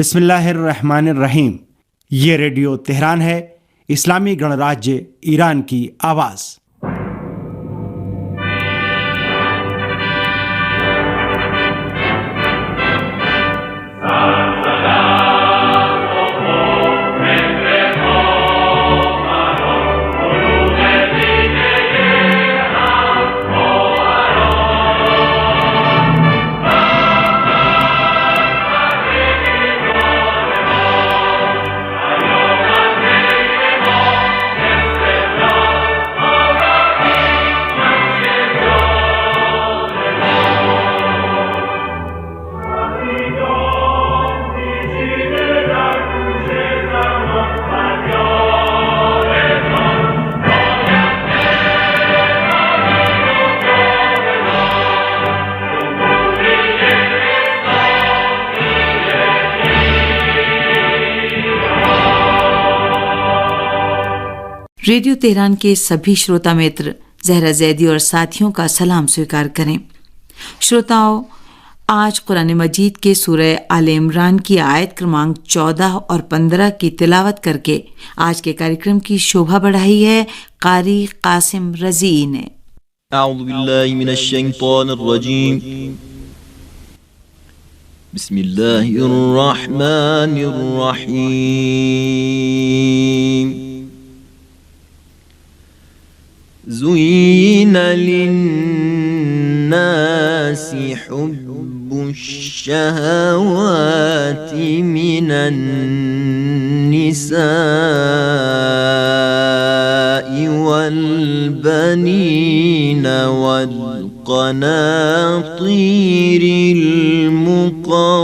बिस्मिल्लाहिर्रहमानिर्रहीम। ये radio Tehran है, इस्लामी गणराज्य ईरान की आवाज़। रेडियो तेहरान के सभी श्रोता मित्र जहरा जैदी और साथियों का सलाम स्वीकार करें। श्रोताओं, आज कुरान मजीद के सूरह आले इमरान की आयत क्रमांक 14 और 15 की तिलावत करके आज के कार्यक्रम की शोभा बढ़ाई है कारी कासिम रज़ी ने। अऊज़ु बिल्लाहि मिनश शैतानिर रजीम। बिस्मिल्लाहिर रहमानिर रहीम। ज़ुय्यिन लिन्नासि हुब्बुश्शहवाति मिनन निसाइ वल बनीना वल क़नातीरिल मुक़न्तरा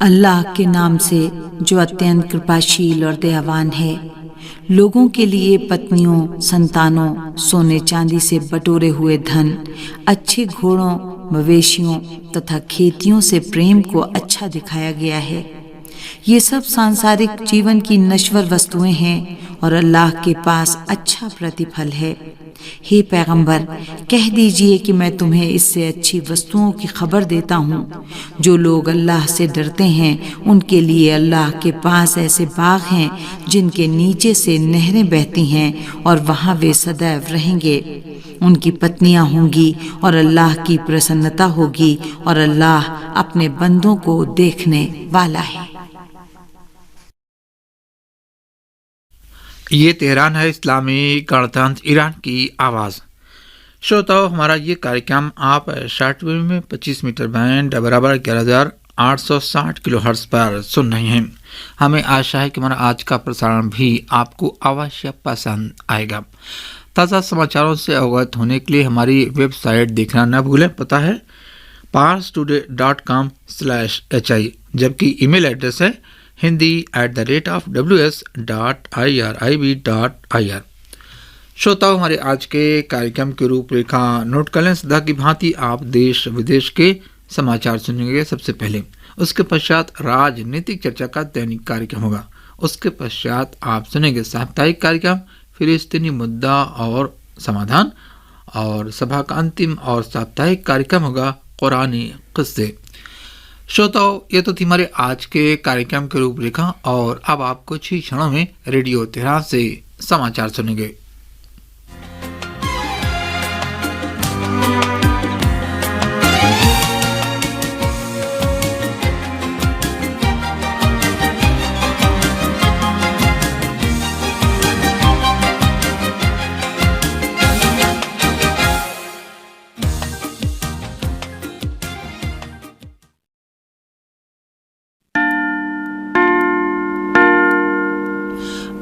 अल्लाह के नाम से जो अत्यंत कृपाशील और दयावान है। लोगों के लिए पत्नियों, संतानों, सोने चांदी से बटोरे हुए धन, अच्छे घोड़ों, मवेशियों तथा खेतियों से प्रेम को अच्छा दिखाया गया है। ये सब सांसारिक जीवन की नश्वर वस्तुएं हैं और अल्लाह के पास अच्छा प्रतिफल है। हे पैगंबर, कह दीजिए कि मैं तुम्हें इससे अच्छी वस्तुओं की खबर देता हूँ। जो लोग अल्लाह से डरते हैं उनके लिए अल्लाह के पास ऐसे बाग हैं जिनके नीचे से नहरें बहती हैं और वहाँ वे सदैव रहेंगे। उनकी पत्नियां होंगी और अल्लाह की प्रसन्नता होगी और अल्लाह अपने बंदों को देखने वाला है। ये तेहरान है, इस्लामी गणतंत्र ईरान की आवाज़। श्रोताओं, हमारा ये कार्यक्रम आप शॉर्टवेव में 25 मीटर बैंड बराबर 11,860 किलोहर्ट्ज़ पर सुन रहे हैं। हमें आशा है कि हमारा आज का प्रसारण भी आपको अवश्य पसंद आएगा। ताज़ा समाचारों से अवगत होने के लिए हमारी वेबसाइट देखना न भूलें। पता है parstoday.com/hi, जबकि ईमेल एड्रेस है hindi@ws.irib.ir। श्रोताओं, हमारे आज के कार्यक्रम की रूपरेखा नोट कर लें। सदा की भांति आप देश विदेश के समाचार सुनेंगे सबसे पहले। उसके पश्चात राजनीतिक चर्चा का दैनिक कार्यक्रम होगा। उसके पश्चात आप सुनेंगे साप्ताहिक कार्यक्रम फिलिस्तीनी मुद्दा और समाधान, और सभा का अंतिम और साप्ताहिक कार्यक्रम होगा कुरानी किस्से। श्रोताओं, ये तो थी हमारे आज के कार्यक्रम की रूपरेखा, और अब आप कुछ ही क्षणों में रेडियो तेहरान से समाचार सुनेंगे।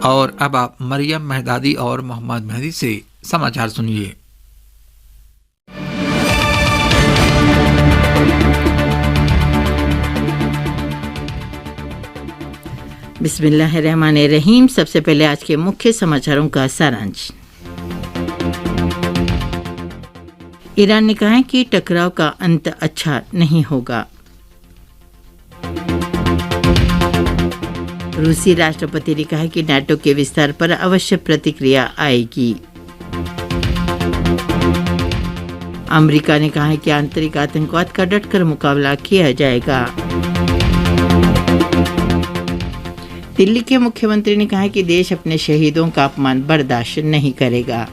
और अब आप मरियम मेहदादी और मोहम्मद मेहदी से समाचार सुनिए। बिस्मिल्लाहिर्रहमानिर्रहीम। सबसे पहले आज के मुख्य समाचारों का सारांश। ईरान ने कहा है कि टकराव का अंत अच्छा नहीं होगा। रूसी राष्ट्रपति ने कहा कि नाटो के विस्तार पर अवश्य प्रतिक्रिया आएगी। अमेरिका ने कहा है कि आंतरिक आतंकवाद का डटकर मुकाबला किया जाएगा। दिल्ली के मुख्यमंत्री ने कहा है कि देश अपने शहीदों का अपमान बर्दाश्त नहीं करेगा।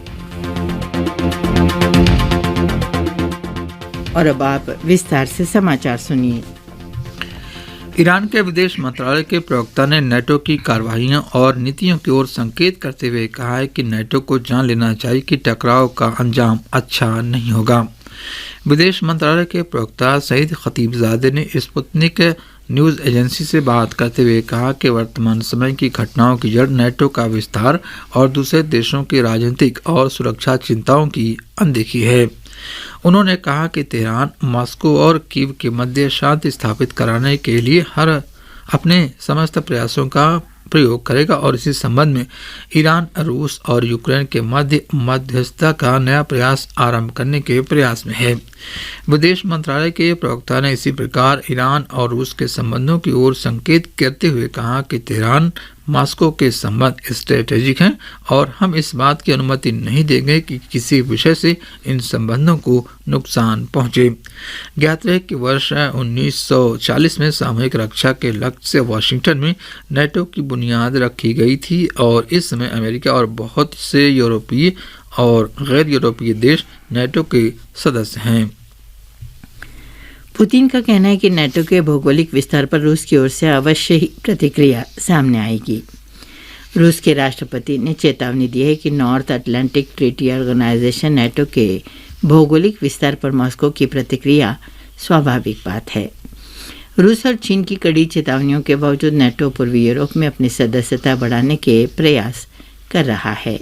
और अब आप विस्तार से समाचार सुनिए। ईरान के विदेश मंत्रालय के प्रवक्ता ने नाटो की कार्रवाइयों और नीतियों की ओर संकेत करते हुए कहा है कि नाटो को जान लेना चाहिए कि टकराव का अंजाम अच्छा नहीं होगा। विदेश मंत्रालय के प्रवक्ता सईद खतीबजादे ने स्पुतनिक न्यूज़ एजेंसी से बात करते हुए कहा कि वर्तमान समय की घटनाओं की जड़ नाटो का विस्तार और दूसरे देशों की राजनीतिक और सुरक्षा चिंताओं की अनदेखी है। उन्होंने कहा कि तेहरान मॉस्को और कीव के मध्य शांति स्थापित कराने के लिए अपने समस्त प्रयासों का प्रयोग करेगा और इसी संबंध में ईरान, रूस और यूक्रेन के मध्य मध्यस्थता का नया प्रयास आरंभ करने के प्रयास में है। विदेश मंत्रालय के प्रवक्ता ने इसी प्रकार ईरान और रूस के संबंधों की ओर संकेत करते हुए कहा कि तेहरान मॉस्को के संबंध स्ट्रेटेजिक हैं और हम इस बात की अनुमति नहीं देंगे कि किसी विषय से इन संबंधों को नुकसान पहुंचे। ज्ञात रहे कि वर्ष 1940 में सामूहिक रक्षा के लक्ष्य से वाशिंगटन में नाटो की बुनियाद रखी गई थी और इस समय अमेरिका और बहुत से यूरोपीय और गैर यूरोपीय देश नाटो के सदस्य हैं। पुतिन का कहना है कि नाटो के भौगोलिक विस्तार पर रूस की ओर से अवश्य ही प्रतिक्रिया सामने आएगी। रूस के राष्ट्रपति ने चेतावनी दी है कि North Atlantic Treaty Organization NATO के भौगोलिक विस्तार पर मॉस्को की प्रतिक्रिया स्वाभाविक बात है। रूस और चीन की कड़ी चेतावनियों के बावजूद नाटो पूर्वी यूरोप में अपनी सदस्यता बढ़ाने के प्रयास कर रहा है।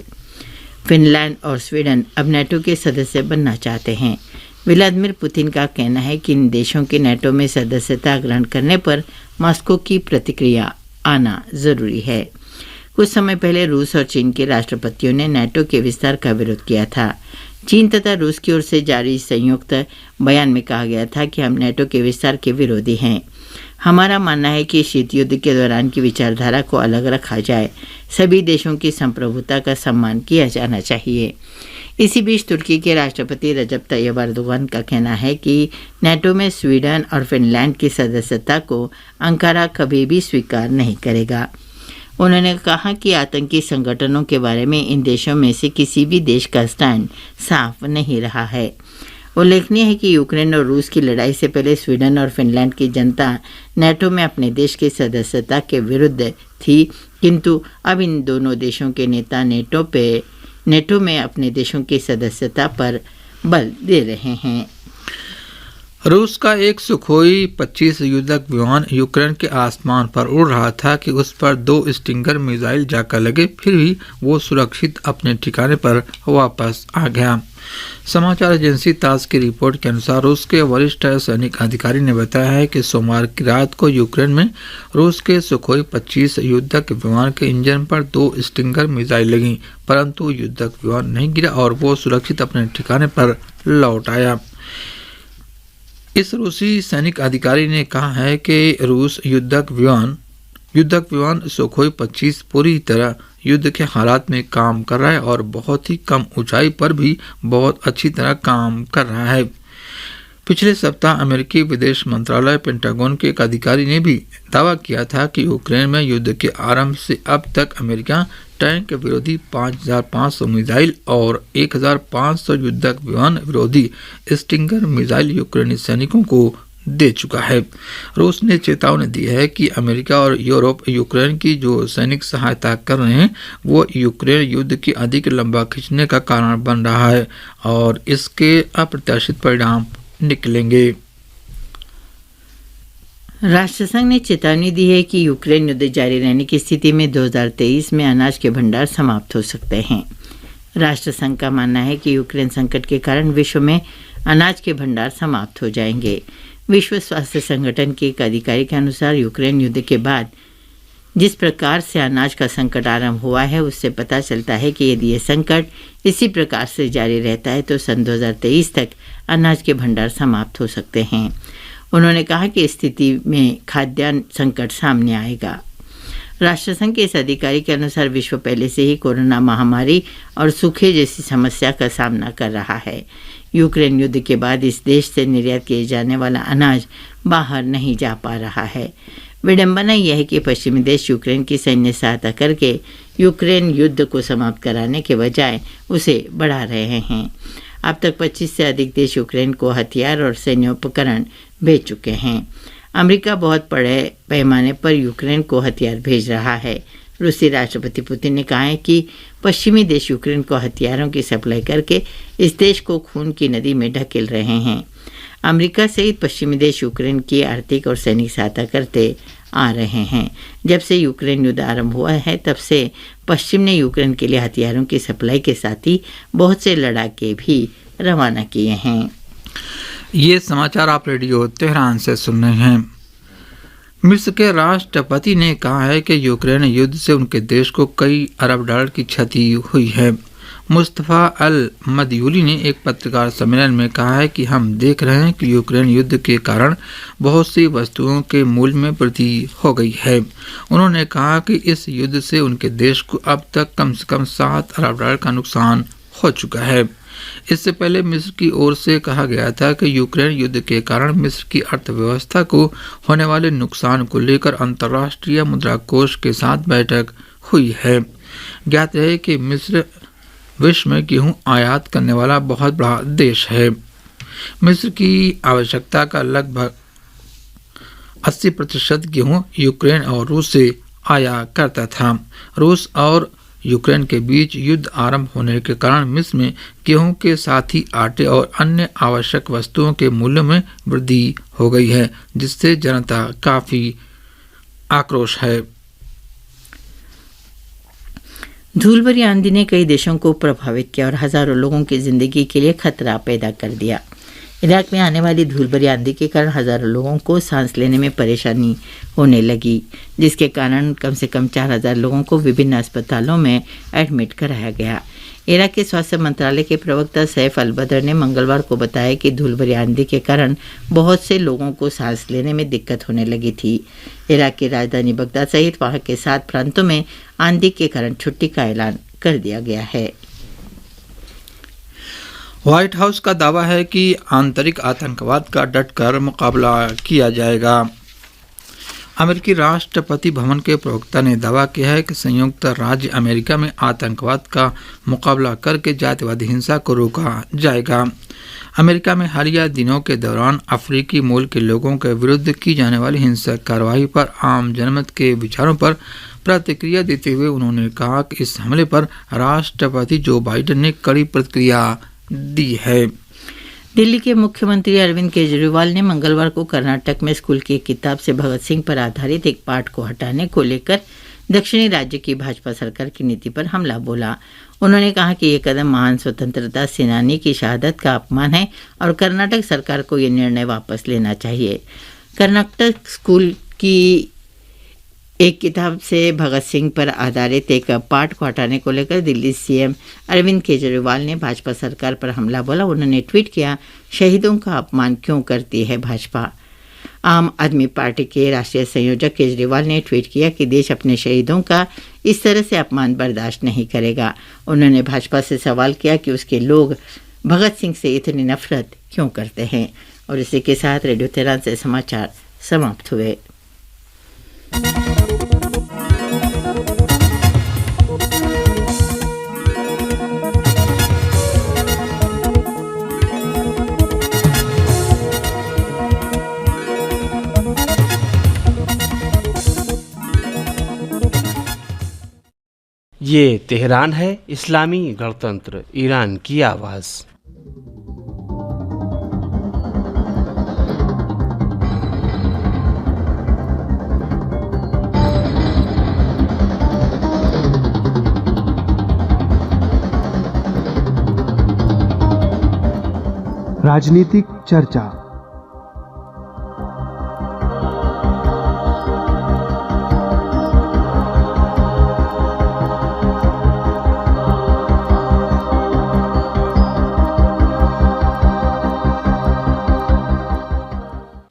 फिनलैंड और स्वीडन अब नाटो के सदस्य बनना चाहते हैं। व्लादिमीर पुतिन का कहना है कि इन देशों के नाटो में सदस्यता ग्रहण करने पर मॉस्को की प्रतिक्रिया आना जरूरी है। कुछ समय पहले रूस और चीन के राष्ट्रपतियों ने नाटो के विस्तार का विरोध किया था। चीन तथा रूस की ओर से जारी संयुक्त बयान में कहा गया था कि हम नाटो के विस्तार के विरोधी हैं। हमारा मानना है कि शीत युद्ध के दौरान की विचारधारा को अलग रखा जाए। सभी देशों की संप्रभुता का सम्मान किया जाना चाहिए। इसी बीच तुर्की के राष्ट्रपति रजब तैयब अर्दोगान का कहना है कि नेटो में स्वीडन और फिनलैंड की सदस्यता को अंकारा कभी भी स्वीकार नहीं करेगा। उन्होंने कहा कि आतंकी संगठनों के बारे में इन देशों में से किसी भी देश का स्टैंड साफ नहीं रहा है। उल्लेखनीय है कि यूक्रेन और रूस की लड़ाई से पहले स्वीडन और फिनलैंड की जनता नेटो में अपने देश की सदस्यता के विरुद्ध थी, किंतु अब इन दोनों देशों के नेता नेटो में अपने देशों की सदस्यता पर बल दे रहे हैं। रूस का एक सुखोई 25 युद्धक विमान यूक्रेन के आसमान पर उड़ रहा था कि उस पर 2 स्टिंगर मिसाइल जाकर लगे, फिर भी वो सुरक्षित अपने ठिकाने पर वापस आ गया। समाचार एजेंसी तास की रिपोर्ट के अनुसार रूस के वरिष्ठ सैनिक अधिकारी ने बताया है कि सोमवार की रात को यूक्रेन में रूस के सुखोई 25 युद्धक विमान के इंजन पर 2 स्टिंगर मिसाइल लगी, परंतु युद्धक विमान नहीं गिरा और वो सुरक्षित अपने ठिकाने पर लौट आया। इस रूसी सैनिक अधिकारी ने कहा है कि रूस युद्धक विमान सुखोई 25 पूरी तरह युद्ध के हालात में काम कर रहा है और बहुत ही कम ऊंचाई पर भी बहुत अच्छी तरह काम कर रहा है। पिछले सप्ताह अमेरिकी विदेश मंत्रालय पेंटागन के एक अधिकारी ने भी दावा किया था कि यूक्रेन में युद्ध के आरंभ से अब तक अमेरिका टैंक विरोधी 5,500 मिसाइल और 1,500 युद्धक विमान विरोधी स्टिंगर मिसाइल यूक्रेनी सैनिकों को दे चुका है। रूस ने चेतावनी दी है कि अमेरिका और यूरोप यूक्रेन की जो सैनिक सहायता कर रहे हैं वो यूक्रेन युद्ध की अधिक लंबा खींचने का कारण बन रहा है और इसके अप्रत्याशित परिणाम निकलेंगे। राष्ट्रसंघ ने चेतावनी दी है कि यूक्रेन युद्ध जारी रहने की स्थिति में 2023 में अनाज के भंडार समाप्त हो सकते हैं। राष्ट्रसंघ का मानना है कि यूक्रेन संकट के कारण विश्व में अनाज के भंडार समाप्त हो जाएंगे। विश्व स्वास्थ्य संगठन के एक अधिकारी के अनुसार यूक्रेन युद्ध के बाद जिस प्रकार से अनाज का संकट आरंभ हुआ है उससे पता चलता है कि यदि ये संकट इसी प्रकार से जारी रहता है तो सन 2023 तक अनाज के भंडार समाप्त हो सकते हैं। उन्होंने कहा कि इस स्थिति में खाद्यान्न संकट सामने आएगा। राष्ट्रसंघ के इस अधिकारी के अनुसार विश्व पहले से ही कोरोना महामारी और सूखे जैसी समस्या का सामना कर रहा है। यूक्रेन युद्ध के बाद इस देश से निर्यात किए जाने वाला अनाज बाहर नहीं जा पा रहा है। विडंबना यह है कि पश्चिमी देश यूक्रेन की सैन्य सहायता करके यूक्रेन युद्ध को समाप्त कराने के बजाय उसे बढ़ा रहे हैं। अब तक 25 से अधिक देश यूक्रेन को हथियार और सैन्य उपकरण भेज चुके हैं। अमेरिका बहुत बड़े पैमाने पर यूक्रेन को हथियार भेज रहा है। रूसी राष्ट्रपति पुतिन ने कहा है कि पश्चिमी देश यूक्रेन को हथियारों की सप्लाई करके इस देश को खून की नदी में ढकेल रहे हैं। अमेरिका सहित पश्चिमी देश यूक्रेन की आर्थिक और सैनिक सहायता करते आ रहे हैं। जब से यूक्रेन युद्ध आरंभ हुआ है तब से पश्चिम ने यूक्रेन के लिए हथियारों की सप्लाई के साथ ही बहुत से लड़ाके भी रवाना किए हैं। ये समाचार आप रेडियो तेहरान से सुन रहे हैं। मिस्र के राष्ट्रपति ने कहा है कि यूक्रेन युद्ध से उनके देश को कई अरब डॉलर की क्षति हुई है। मुस्तफ़ा अल मदयूली ने एक पत्रकार सम्मेलन में कहा है कि हम देख रहे हैं कि यूक्रेन युद्ध के कारण बहुत सी वस्तुओं के मूल्य में वृद्धि हो गई है। उन्होंने कहा कि इस युद्ध से उनके देश को अब तक कम से कम 7 अरब डॉलर का नुकसान हो चुका है। इससे पहले मिस्र की ओर से कहा गया था कि यूक्रेन युद्ध के कारण मिस्र की अर्थव्यवस्था को होने वाले नुकसान को लेकर अंतर्राष्ट्रीय मुद्रा कोष के साथ बैठक हुई है। ज्ञात है कि मिस्र विश्व में गेहूं आयात करने वाला बहुत बड़ा देश है। मिस्र की आवश्यकता का लगभग 80% गेहूं यूक्रेन और रूस से आया करता था। रूस और यूक्रेन के बीच युद्ध आरंभ होने के कारण मिस्र में गेहूं के साथ ही आटे और अन्य आवश्यक वस्तुओं के मूल्य में वृद्धि हो गई है, जिससे जनता काफी आक्रोश है। धूल भरी आंधी ने कई देशों को प्रभावित किया और हजारों लोगों की जिंदगी के लिए खतरा पैदा कर दिया। इराक में आने वाली धूल भरी आंधी के कारण हजारों लोगों को सांस लेने में परेशानी होने लगी, जिसके कारण कम से कम 4,000 लोगों को विभिन्न अस्पतालों में एडमिट कराया गया। इराक के स्वास्थ्य मंत्रालय के प्रवक्ता सैफ अल बदर ने मंगलवार को बताया कि धूल भरी आंधी के कारण बहुत से लोगों को सांस लेने में दिक्कत होने लगी थी। इराक की राजधानी बगदाद सहित वहां के 7 प्रांतों में आंधी के कारण छुट्टी का ऐलान कर दिया गया है। व्हाइट हाउस का दावा है कि आंतरिक आतंकवाद का डटकर मुकाबला किया जाएगा। अमेरिकी राष्ट्रपति भवन के प्रवक्ता ने दावा किया है कि संयुक्त राज्य अमेरिका में आतंकवाद का मुकाबला करके जातिवादी हिंसा को रोका जाएगा। अमेरिका में हालिया दिनों के दौरान अफ्रीकी मूल के लोगों के विरुद्ध की जाने वाली हिंसक कार्रवाई पर आम जनमत के विचारों पर प्रतिक्रिया देते हुए उन्होंने कहा कि इस हमले पर राष्ट्रपति जो बाइडेन ने कड़ी प्रतिक्रिया दी है। दिल्ली के मुख्यमंत्री अरविंद केजरीवाल ने मंगलवार को कर्नाटक में स्कूल की एक किताब से भगत सिंह पर आधारित एक पाठ को हटाने को लेकर दक्षिणी राज्य की भाजपा सरकार की नीति पर हमला बोला। उन्होंने कहा कि ये कदम महान स्वतंत्रता सेनानी की शहादत का अपमान है और कर्नाटक सरकार को ये निर्णय वापस लेना चाहिए। कर्नाटक स्कूल की एक किताब से भगत सिंह पर आधारित एक पाठ को हटाने को लेकर दिल्ली सीएम अरविंद केजरीवाल ने भाजपा सरकार पर हमला बोला। उन्होंने ट्वीट किया, शहीदों का अपमान क्यों करती है भाजपा। आम आदमी पार्टी के राष्ट्रीय संयोजक केजरीवाल ने ट्वीट किया कि देश अपने शहीदों का इस तरह से अपमान बर्दाश्त नहीं करेगा। उन्होंने भाजपा से सवाल किया कि उसके लोग भगत सिंह से इतनी नफरत क्यों करते हैं। और इसी के साथ रेडियो तेहरान से समाचार समाप्त हुए। ये तेहरान है, इस्लामी गणतंत्र ईरान की आवाज़। राजनीतिक चर्चा।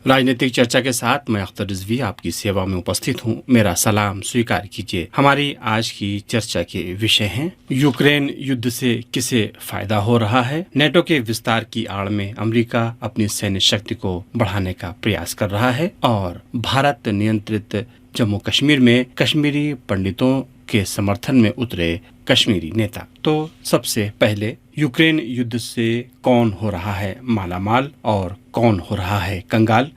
राजनीतिक चर्चा के साथ मैं अख्तर रिजवी आपकी सेवा में उपस्थित हूं। मेरा सलाम स्वीकार कीजिए। हमारी आज की चर्चा के विषय हैं यूक्रेन युद्ध से किसे फायदा हो रहा है, नेटो के विस्तार की आड़ में अमेरिका अपनी सैन्य शक्ति को बढ़ाने का प्रयास कर रहा है, और भारत नियंत्रित जम्मू कश्मीर में कश्मीरी पंडितों के समर्थन में उतरे कश्मीरी नेता। तो सबसे पहले यूक्रेन युद्ध से कौन हो रहा है मालामाल और कौन हो रहा है कंगाल।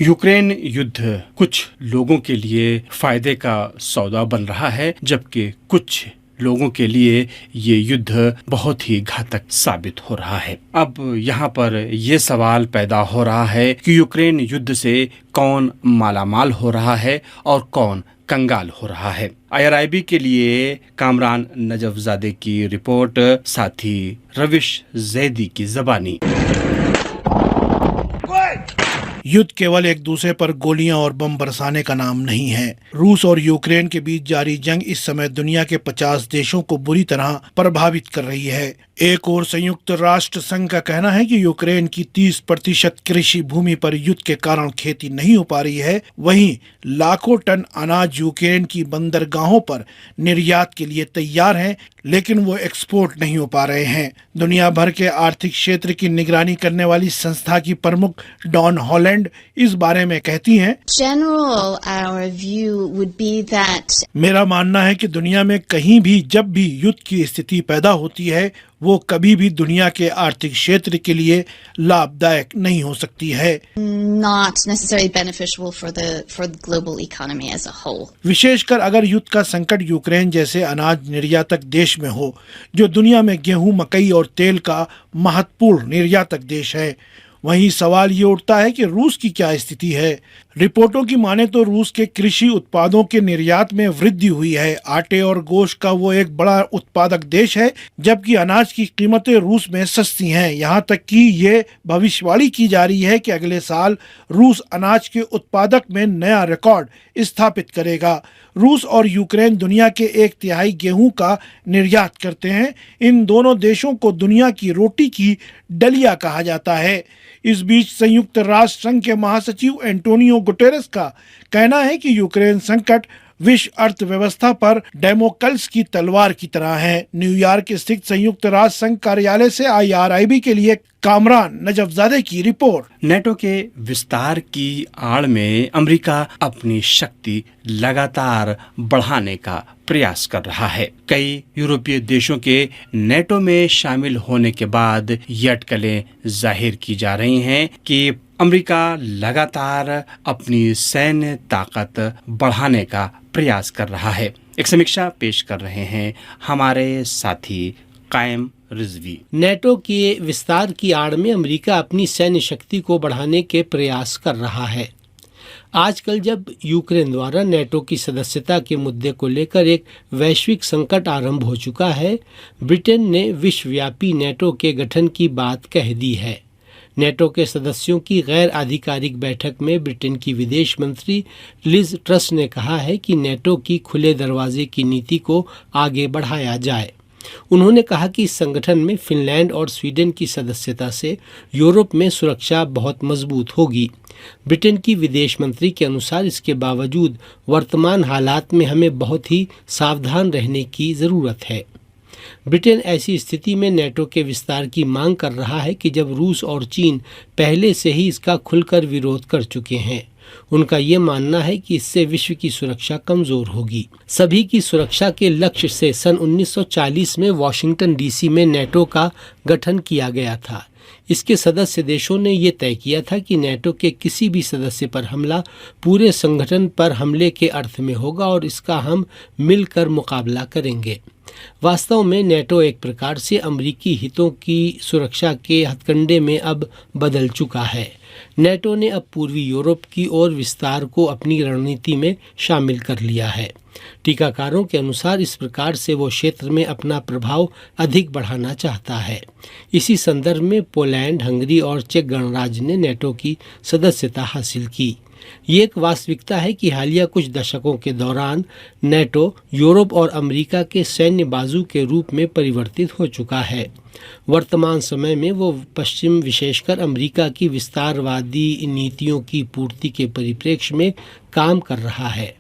यूक्रेन युद्ध कुछ लोगों के लिए फायदे का सौदा बन रहा है, जबकि कुछ लोगों के लिए ये युद्ध बहुत ही घातक साबित हो रहा है। अब यहाँ पर ये सवाल पैदा हो रहा है कि यूक्रेन युद्ध से कौन मालामाल हो रहा है और कौन कंगाल हो रहा है। IRIB के लिए कामरान नजफजादे की रिपोर्ट, साथ ही रविश जैदी की ज़बानी। युद्ध केवल एक दूसरे पर गोलियां और बम बरसाने का नाम नहीं है। रूस और यूक्रेन के बीच जारी जंग इस समय दुनिया के 50 देशों को बुरी तरह प्रभावित कर रही है। एक और संयुक्त राष्ट्र संघ का कहना है कि यूक्रेन की 30% कृषि भूमि पर युद्ध के कारण खेती नहीं हो पा रही है। वहीं लाखों टन अनाज यूक्रेन की बंदरगाहों पर निर्यात के लिए तैयार हैं, लेकिन वो एक्सपोर्ट नहीं हो पा रहे हैं। दुनिया भर के आर्थिक क्षेत्र की निगरानी करने वाली संस्था की प्रमुख डॉन हॉलैंड इस बारे में कहती हैं, मेरा मानना है कि दुनिया में कहीं भी जब भी युद्ध की स्थिति पैदा होती है, वो कभी भी दुनिया के आर्थिक क्षेत्र के लिए लाभदायक नहीं हो सकती है। Not necessarily beneficial for the global economy as a whole. विशेषकर अगर युद्ध का संकट यूक्रेन जैसे अनाज निर्यातक देश में हो, जो दुनिया में गेहूं, मकई और तेल का महत्वपूर्ण निर्यातक देश है। वहीं सवाल ये उठता है कि रूस की क्या स्थिति है। रिपोर्टों की माने तो रूस के कृषि उत्पादों के निर्यात में वृद्धि हुई है। आटे और गोश्त का वो एक बड़ा उत्पादक देश है, जबकि अनाज की कीमतें रूस में सस्ती हैं। यहाँ तक कि ये भविष्यवाणी की जा रही है कि अगले साल रूस अनाज के उत्पादक में नया रिकॉर्ड स्थापित करेगा। रूस और यूक्रेन दुनिया के 1/3 गेहूं का निर्यात करते हैं। इन दोनों देशों को दुनिया की रोटी की डलिया कहा जाता है। इस बीच संयुक्त राष्ट्र संघ के महासचिव एंटोनियो गुटेरेस का कहना है कि यूक्रेन संकट विश्व अर्थव्यवस्था पर डेमोक्लस की तलवार की तरह है। न्यूयॉर्क स्थित संयुक्त राष्ट्र संघ कार्यालय से IRIB के लिए कामरान नजफजादे की रिपोर्ट। नेटो के विस्तार की आड़ में अमेरिका अपनी शक्ति लगातार बढ़ाने का प्रयास कर रहा है। कई यूरोपीय देशों के नेटो में शामिल होने के बाद ये अटकलें जाहिर की जा रही हैं कि अमेरिका लगातार अपनी सैन्य ताकत बढ़ाने का प्रयास कर रहा है। एक समीक्षा पेश कर रहे हैं हमारे साथी कायम रिजवी। नेटो के विस्तार की आड़ में अमेरिका अपनी सैन्य शक्ति को बढ़ाने के प्रयास कर रहा है। आजकल जब यूक्रेन द्वारा नेटो की सदस्यता के मुद्दे को लेकर एक वैश्विक संकट आरंभ हो चुका है, ब्रिटेन ने विश्वव्यापी नेटो के गठन की बात कह दी है। नेटो के सदस्यों की गैर आधिकारिक बैठक में ब्रिटेन की विदेश मंत्री लिज ट्रस ने कहा है कि नेटो की खुले दरवाजे की नीति को आगे बढ़ाया जाए। उन्होंने कहा कि इस संगठन में फिनलैंड और स्वीडन की सदस्यता से यूरोप में सुरक्षा बहुत मजबूत होगी। ब्रिटेन की विदेश मंत्री के अनुसार इसके बावजूद वर्तमान हालात में हमें बहुत ही सावधान रहने की ज़रूरत है। ब्रिटेन ऐसी स्थिति में नेटो के विस्तार की मांग कर रहा है कि जब रूस और चीन पहले से ही इसका खुलकर विरोध कर चुके हैं। उनका ये मानना है कि इससे विश्व की सुरक्षा कमजोर होगी। सभी की सुरक्षा के लक्ष्य से सन 1940 में वॉशिंगटन DC में नेटो का गठन किया गया था। इसके सदस्य देशों ने ये तय किया था कि नेटो के किसी भी सदस्य पर हमला पूरे संगठन पर हमले के अर्थ में होगा और इसका हम मिलकर मुकाबला करेंगे। वास्तव में नेटो एक प्रकार से अमेरिकी हितों की सुरक्षा के हथकंडे में अब बदल चुका है। नेटो ने अब पूर्वी यूरोप की ओर विस्तार को अपनी रणनीति में शामिल कर लिया है। टीकाकारों के अनुसार इस प्रकार से वो क्षेत्र में अपना प्रभाव अधिक बढ़ाना चाहता है। इसी संदर्भ में पोलैंड, हंगरी और चेक गणराज्य ने नेटो की सदस्यता हासिल की। ये एक वास्तविकता है कि हालिया कुछ दशकों के दौरान नेटो यूरोप और अमेरिका के सैन्य बाजू के रूप में परिवर्तित हो चुका है। वर्तमान समय में वो पश्चिम, विशेषकर अमेरिका की विस्तारवादी नीतियों की पूर्ति के परिप्रेक्ष्य में काम कर रहा है।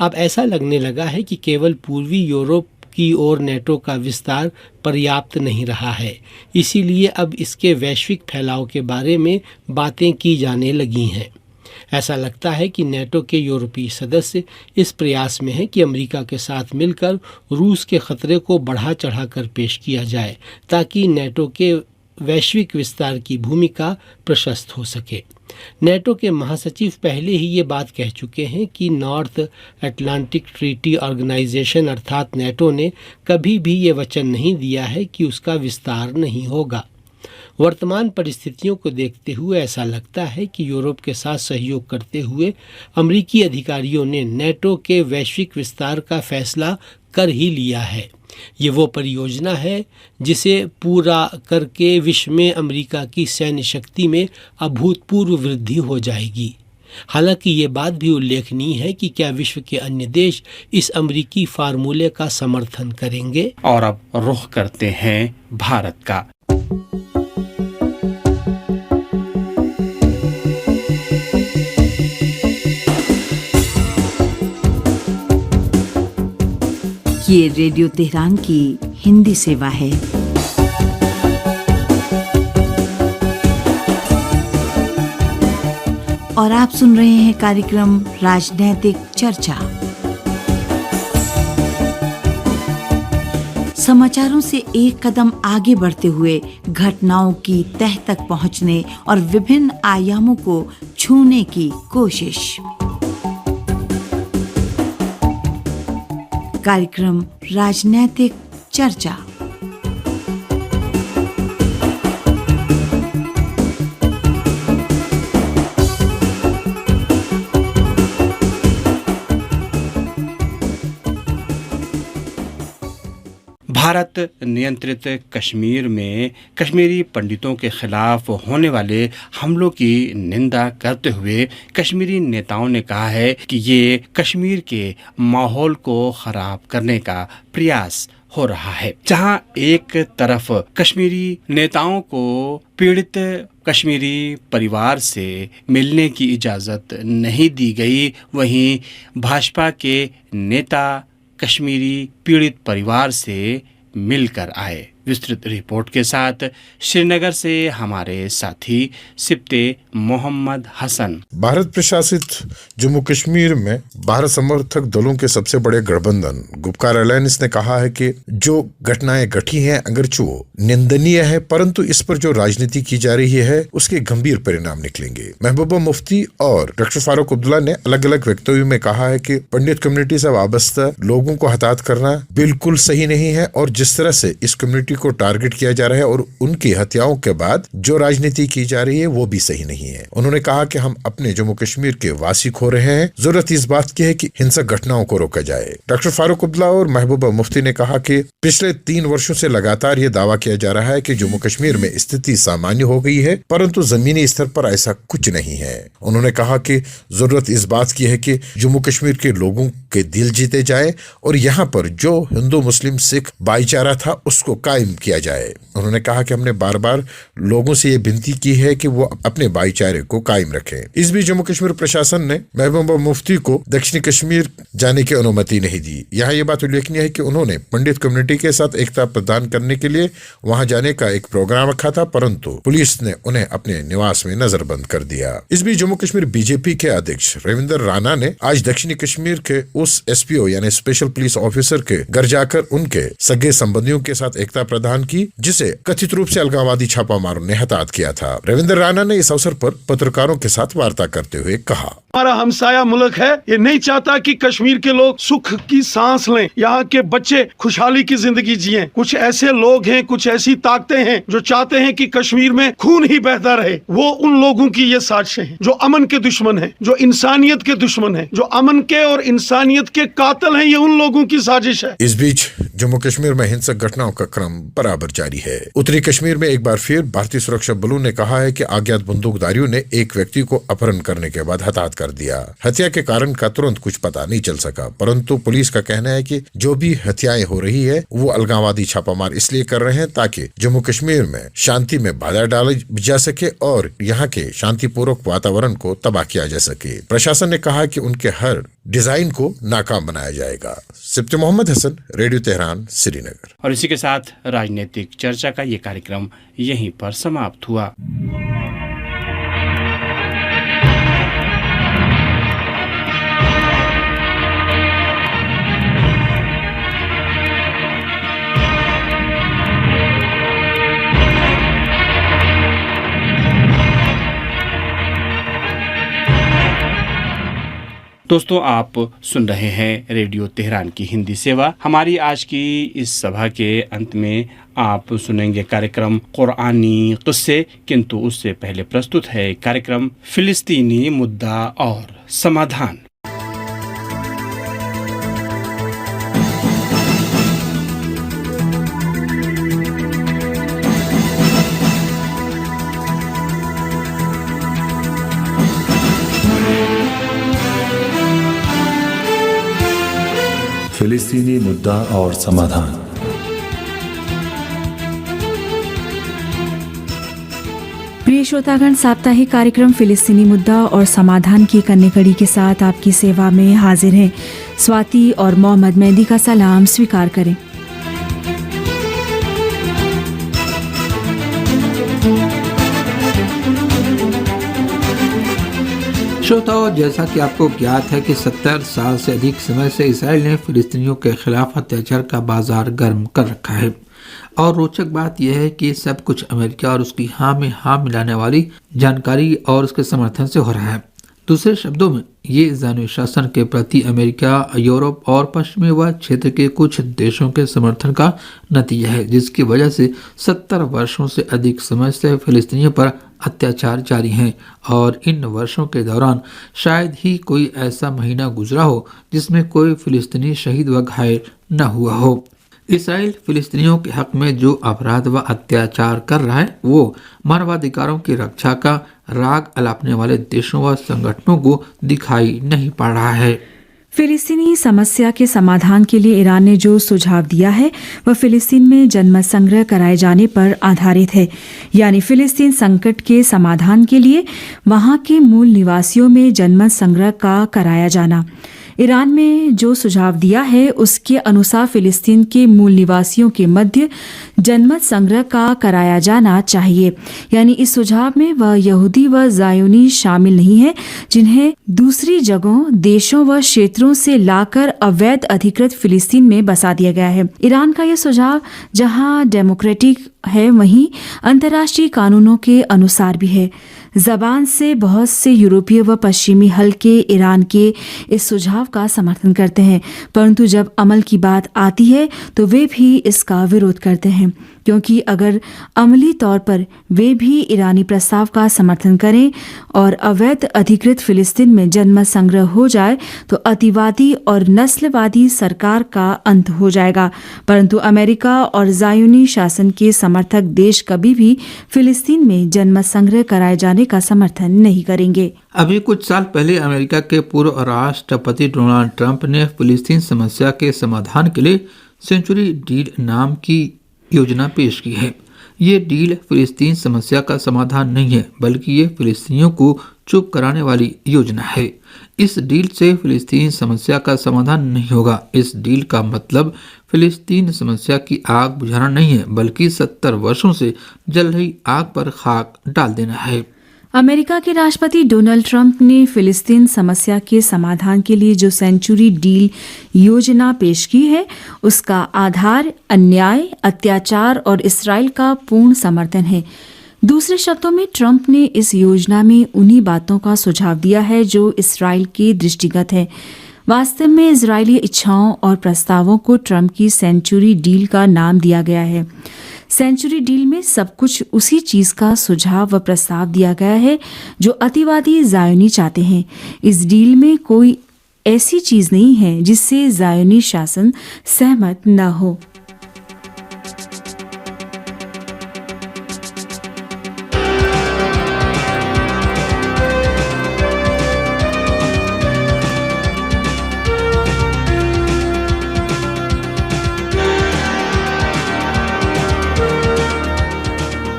अब ऐसा लगने लगा है कि केवल पूर्वी यूरोप की ओर नेटो का विस्तार पर्याप्त नहीं रहा है। इसीलिए अब इसके वैश्विक फैलाव के बारे में बातें की जाने लगी हैं। ऐसा लगता है कि नेटो के यूरोपीय सदस्य इस प्रयास में हैं कि अमेरिका के साथ मिलकर रूस के खतरे को बढ़ा चढ़ाकर पेश किया जाए ताकि नेटो के वैश्विक विस्तार की भूमिका प्रशस्त हो सके। नेटो के महासचिव पहले ही ये बात कह चुके हैं कि नॉर्थ अटलांटिक ट्रीटी ऑर्गेनाइजेशन अर्थात नेटो ने कभी भी ये वचन नहीं दिया है कि उसका विस्तार नहीं होगा। वर्तमान परिस्थितियों को देखते हुए ऐसा लगता है कि यूरोप के साथ सहयोग करते हुए अमेरिकी अधिकारियों ने नेटो के वैश्विक विस्तार का फैसला कर ही लिया है। ये वो परियोजना है जिसे पूरा करके विश्व में अमेरिका की सैन्य शक्ति में अभूतपूर्व वृद्धि हो जाएगी। हालांकि ये बात भी उल्लेखनीय है कि क्या विश्व के अन्य देश इस अमेरिकी फार्मूले का समर्थन करेंगे। और अब रुख करते हैं भारत का। ये रेडियो तेहरान की हिंदी सेवा है। और आप सुन रहे हैं कार्यक्रम राजनैतिक चर्चा। समाचारों से एक कदम आगे बढ़ते हुए घटनाओं की तह तक पहुंचने और विभिन्न आयामों को छूने की कोशिश। कार्यक्रम राजनैतिक चर्चा। भारत नियंत्रित कश्मीर में कश्मीरी पंडितों के खिलाफ होने वाले हमलों की निंदा करते हुए कश्मीरी नेताओं ने कहा है कि ये कश्मीर के माहौल को खराब करने का प्रयास हो रहा है। जहां एक तरफ कश्मीरी नेताओं को पीड़ित कश्मीरी परिवार से मिलने की इजाज़त नहीं दी गई, वहीं भाजपा के नेता कश्मीरी पीड़ित परिवार से मिलकर आए। विस्तृत रिपोर्ट के साथ श्रीनगर से हमारे साथी सिप्ते मोहम्मद हसन। भारत प्रशासित जम्मू कश्मीर में भारत समर्थक दलों के सबसे बड़े गठबंधन गुपकार अलायंस ने कहा है कि जो घटनाएं घटी हैं अगरचे वो निंदनीय है, परंतु इस पर जो राजनीति की जा रही है उसके गंभीर परिणाम निकलेंगे। महबूबा मुफ्ती और डॉक्टर फारूक अब्दुल्ला ने अलग अलग वक्तव्यों में कहा है कि पंडित कम्युनिटी से वाबस्ता लोगों को हताहत करना बिल्कुल सही नहीं है और जिस तरह से इस कम्युनिटी को टारगेट किया जा रहा है और उनकी हत्याओं के बाद जो राजनीति की जा रही है वो भी सही नहीं है। उन्होंने कहा कि हम अपने जम्मू कश्मीर के वासी खो रहे हैं, जरूरत इस बात की है कि हिंसक घटनाओं को रोका जाए। डॉक्टर फारूक अब्दुल्ला और महबूबा मुफ्ती ने कहा कि पिछले 3 वर्षों से लगातार ये दावा किया जा रहा है कि जम्मू कश्मीर में स्थिति सामान्य हो गई है, परंतु जमीनी स्तर पर ऐसा कुछ नहीं है। उन्होंने कहा कि जरूरत इस बात की है कि जम्मू कश्मीर के लोगों के दिल जीते जाए और यहाँ पर जो हिंदू मुस्लिम सिख भाईचारा था उसको कायम किया जाए। उन्होंने कहा कि हमने बार बार लोगों से ये विनती की है कि वो अपने भाईचारे को कायम रखें। इस बीच जम्मू कश्मीर प्रशासन ने महबूबा मुफ्ती को दक्षिणी कश्मीर जाने की अनुमति नहीं दी। यहाँ ये बात उल्लेखनीय है कि उन्होंने पंडित कम्युनिटी के साथ एकता प्रदान करने के लिए वहां जाने का एक प्रोग्राम रखा था, परंतु पुलिस ने उन्हें अपने निवास में नजरबंद कर दिया। इस बीच जम्मू कश्मीर बीजेपी के अध्यक्ष रविंदर राणा ने आज दक्षिणी कश्मीर के उस एसपीओ यानी स्पेशल पुलिस ऑफिसर के घर जाकर उनके सगे संबंधियों के साथ एकता प्रदान की, जिसे कथित रूप से अलगाववादी छापामारों ने हताहत किया था। रविंदर राणा ने इस अवसर पर पत्रकारों के साथ वार्ता करते हुए कहा, हमारा हमसाया मुल्क है, ये नहीं चाहता कि कश्मीर के लोग सुख की सांस लें, यहाँ के बच्चे खुशहाली की जिंदगी जिएं। कुछ ऐसे लोग हैं, कुछ ऐसी ताकतें हैं जो चाहते हैं कि कश्मीर में खून ही बहता रहे। वो उन लोगों की ये साजिशें हैं जो अमन के दुश्मन हैं, जो इंसानियत के दुश्मन हैं, जो अमन के और इंसानियत के कातिल हैं। ये उन लोगों की साजिश है। इस बीच जम्मू कश्मीर में हिंसक घटनाओं का क्रम बराबर जारी है। उत्तरी कश्मीर में एक बार फिर भारतीय सुरक्षा बलों ने कहा है कि अज्ञात बंदूकधारियों ने एक व्यक्ति को अपहरण करने के बाद हताहत कर दिया। हत्या के कारण का तुरंत कुछ पता नहीं चल सका, परंतु पुलिस का कहना है कि जो भी हत्याएं हो रही है वो अलगाववादी छापामार इसलिए कर रहे हैं ताकि जम्मू कश्मीर में शांति में बाधा डाली जा सके और यहाँ के शांतिपूर्वक वातावरण को तबाह किया जा सके। प्रशासन ने कहा कि उनके हर डिजाइन को नाकाम बनाया जाएगा। सिप्ते मोहम्मद हसन, रेडियो तेहरान, श्रीनगर। और इसी के साथ राजनीतिक चर्चा का ये कार्यक्रम यहीं पर समाप्त हुआ। दोस्तों, आप सुन रहे हैं रेडियो तेहरान की हिंदी सेवा। हमारी आज की इस सभा के अंत में आप सुनेंगे कार्यक्रम कुरानी किस्से, किंतु उससे पहले प्रस्तुत है कार्यक्रम फिलिस्तीनी मुद्दा और समाधान। फिलिस्तीनी मुद्दा और समाधान। प्रिय श्रोतागण, साप्ताहिक कार्यक्रम फिलिस्तीनी मुद्दा और समाधान की एक अन्य कड़ी के साथ आपकी सेवा में हाजिर हैं। स्वाति और मोहम्मद मेहदी का सलाम स्वीकार करें। श्रोताओं, जैसा कि आपको ज्ञात है कि 70 साल से अधिक समय से इसराइल ने फिलिस्तीनियों के खिलाफ अत्याचार का बाजार गर्म कर रखा है। और रोचक बात यह है कि सब कुछ अमेरिका और उसकी हाँ में हाँ मिलाने वाली जानकारी और उसके समर्थन से हो रहा है। दूसरे शब्दों में, ये ज़ानियों शासन के प्रति अमेरिका, यूरोप और पश्चिमी व क्षेत्र के कुछ देशों के समर्थन का नतीजा है, जिसकी वजह से 70 वर्षों से अधिक समय से फिलिस्तीनियों पर अत्याचार जारी हैं। और इन वर्षों के दौरान शायद ही कोई ऐसा महीना गुजरा हो जिसमें कोई फिलिस्तीनी शहीद व घायल न हुआ हो। इसराइल फिलिस्तीनियों के हक में जो अपराध व अत्याचार कर रहा है वो मानवाधिकारों की रक्षा का राग अलापने वाले देशों व संगठनों को दिखाई नहीं पड़ रहा है। फिलिस्तीनी समस्या के समाधान के लिए ईरान ने जो सुझाव दिया है वह फिलिस्तीन में जनमत संग्रह कराए जाने पर आधारित है, यानी फिलिस्तीन संकट के समाधान के लिए वहां के मूल निवासियों में जनमत संग्रह का कराया जाना। ईरान में जो सुझाव दिया है उसके अनुसार फिलिस्तीन के मूल निवासियों के मध्य जनमत संग्रह का कराया जाना चाहिए, यानी इस सुझाव में वह यहूदी व जायोनी शामिल नहीं है जिन्हें दूसरी जगहों, देशों व क्षेत्रों से लाकर अवैध अधिकृत फिलिस्तीन में बसा दिया गया है। ईरान का यह सुझाव जहां डेमोक्रेटिक है वहीं अंतर्राष्ट्रीय कानूनों के अनुसार भी है। जबान से बहुत से यूरोपीय व पश्चिमी हल्के ईरान के इस सुझाव का समर्थन करते हैं, परंतु जब अमल की बात आती है तो वे भी इसका विरोध करते हैं, क्योंकि अगर अमली तौर पर वे भी ईरानी प्रस्ताव का समर्थन करें और अवैध अधिकृत फिलिस्तीन में जनमत संग्रह हो जाए तो अतिवादी और नस्लवादी सरकार का अंत हो जाएगा। परंतु अमेरिका और जायोनी शासन के समर्थक देश कभी भी फिलिस्तीन में जनमत संग्रह कराए जाने का समर्थन नहीं करेंगे। अभी कुछ साल पहले अमेरिका के पूर्व राष्ट्रपति डोनाल्ड ट्रंप ने फिलिस्तीन समस्या के समाधान के लिए सेंचुरी डील नाम की योजना पेश की है। ये डील फिलिस्तीन समस्या का समाधान नहीं है, बल्कि ये फिलिस्तीनियों को चुप कराने वाली योजना है। इस डील से फिलिस्तीन समस्या का समाधान नहीं होगा। इस डील का मतलब फिलिस्तीन समस्या की आग बुझाना नहीं है, बल्कि 70 वर्षों से जल रही आग पर खाक डाल देना है। अमेरिका के राष्ट्रपति डोनाल्ड ट्रंप ने फिलिस्तीन समस्या के समाधान के लिए जो सेंचुरी डील योजना पेश की है उसका आधार अन्याय, अत्याचार और इसराइल का पूर्ण समर्थन है। दूसरे शब्दों में ट्रंप ने इस योजना में उन्हीं बातों का सुझाव दिया है जो इसराइल के दृष्टिगत है। वास्तव में इजरायली इच्छाओं और प्रस्तावों को ट्रंप की सेंचुरी डील का नाम दिया गया है। सेंचुरी डील में सब कुछ उसी चीज का सुझाव व प्रस्ताव दिया गया है जो अतिवादी जायोनी चाहते हैं। इस डील में कोई ऐसी चीज नहीं है जिससे जायोनी शासन सहमत न हो।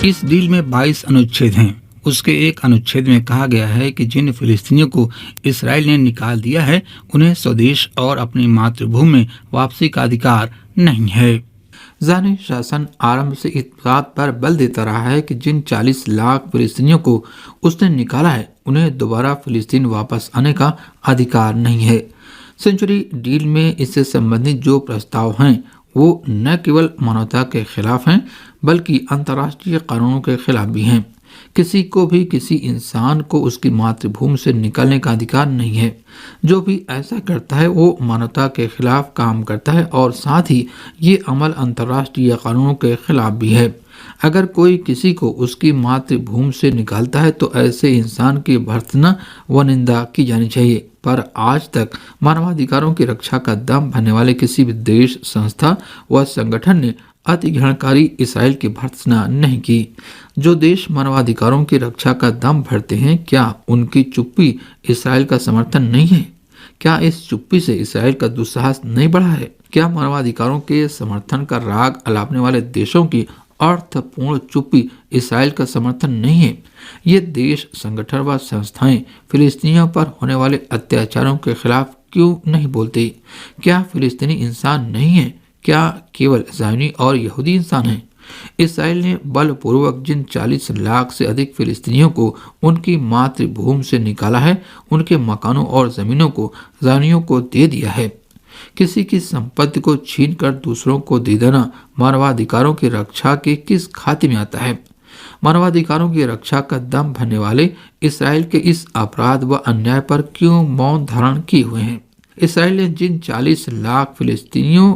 इस डील में 22 अनुच्छेद हैं। उसके एक अनुच्छेद में कहा गया है कि जिन फिलिस्तीनियों को इसराइल ने निकाल दिया है उन्हें स्वदेश और अपनी मातृभूमि में वापसी का अधिकार नहीं है। जानी शासन आरंभ से इस बात पर बल देता रहा है कि जिन 40 लाख फिलिस्तीनियों को उसने निकाला है उन्हें दोबारा फिलिस्तीन वापस आने का अधिकार नहीं है। सेंचुरी डील में इससे संबंधित जो प्रस्ताव हैं वो न केवल मानवता के खिलाफ हैं बल्कि अंतर्राष्ट्रीय कानूनों के खिलाफ भी हैं। किसी को भी किसी इंसान को उसकी मातृभूमि से निकालने का अधिकार नहीं है। जो भी ऐसा करता है वो मानवता के खिलाफ काम करता है और साथ ही ये अमल अंतर्राष्ट्रीय कानूनों के खिलाफ भी है। अगर कोई किसी को उसकी मातृभूमि से निकालता है तो ऐसे इंसान की भर्त्सना व निंदा की जानी चाहिए, पर आज तक मानवाधिकारों की रक्षा का दम भरने वाले किसी भी देश, संस्था व संगठन ने अति घृणकारी इसराइल की भर्त्सना नहीं की। जो देश मानवाधिकारों की रक्षा का दम भरते हैं, क्या उनकी चुप्पी इसराइल का समर्थन नहीं है? क्या इस चुप्पी से इसराइल का दुस्साहस नहीं बढ़ा है? क्या मानवाधिकारों के समर्थन का राग अलापने वाले देशों की अर्थपूर्ण चुप्पी इसराइल का समर्थन नहीं है? ये देश, संगठन व संस्थाएं फिलिस्तीनियों पर होने वाले अत्याचारों के खिलाफ क्यों नहीं बोलते? क्या फिलिस्तीनी इंसान नहीं है? क्या केवल ज़ायोनी और यहूदी इंसान हैं? इसराइल ने बलपूर्वक जिन 40 लाख से अधिक फिलिस्तीनियों को उनकी मातृभूमि से निकाला है, उनके मकानों और ज़मीनों को ज़ायोनियों को दे दिया है। किसी की संपत्ति को छीनकर दूसरों को दे देना मानवाधिकारों की रक्षा के किस खाते में आता है? मानवाधिकारों की रक्षा का दम भरने वाले इसराइल के इस अपराध व अन्याय पर क्यों मौन धारण किए हुए हैं? इसराइल ने जिन 40 लाख फिलिस्तीनियों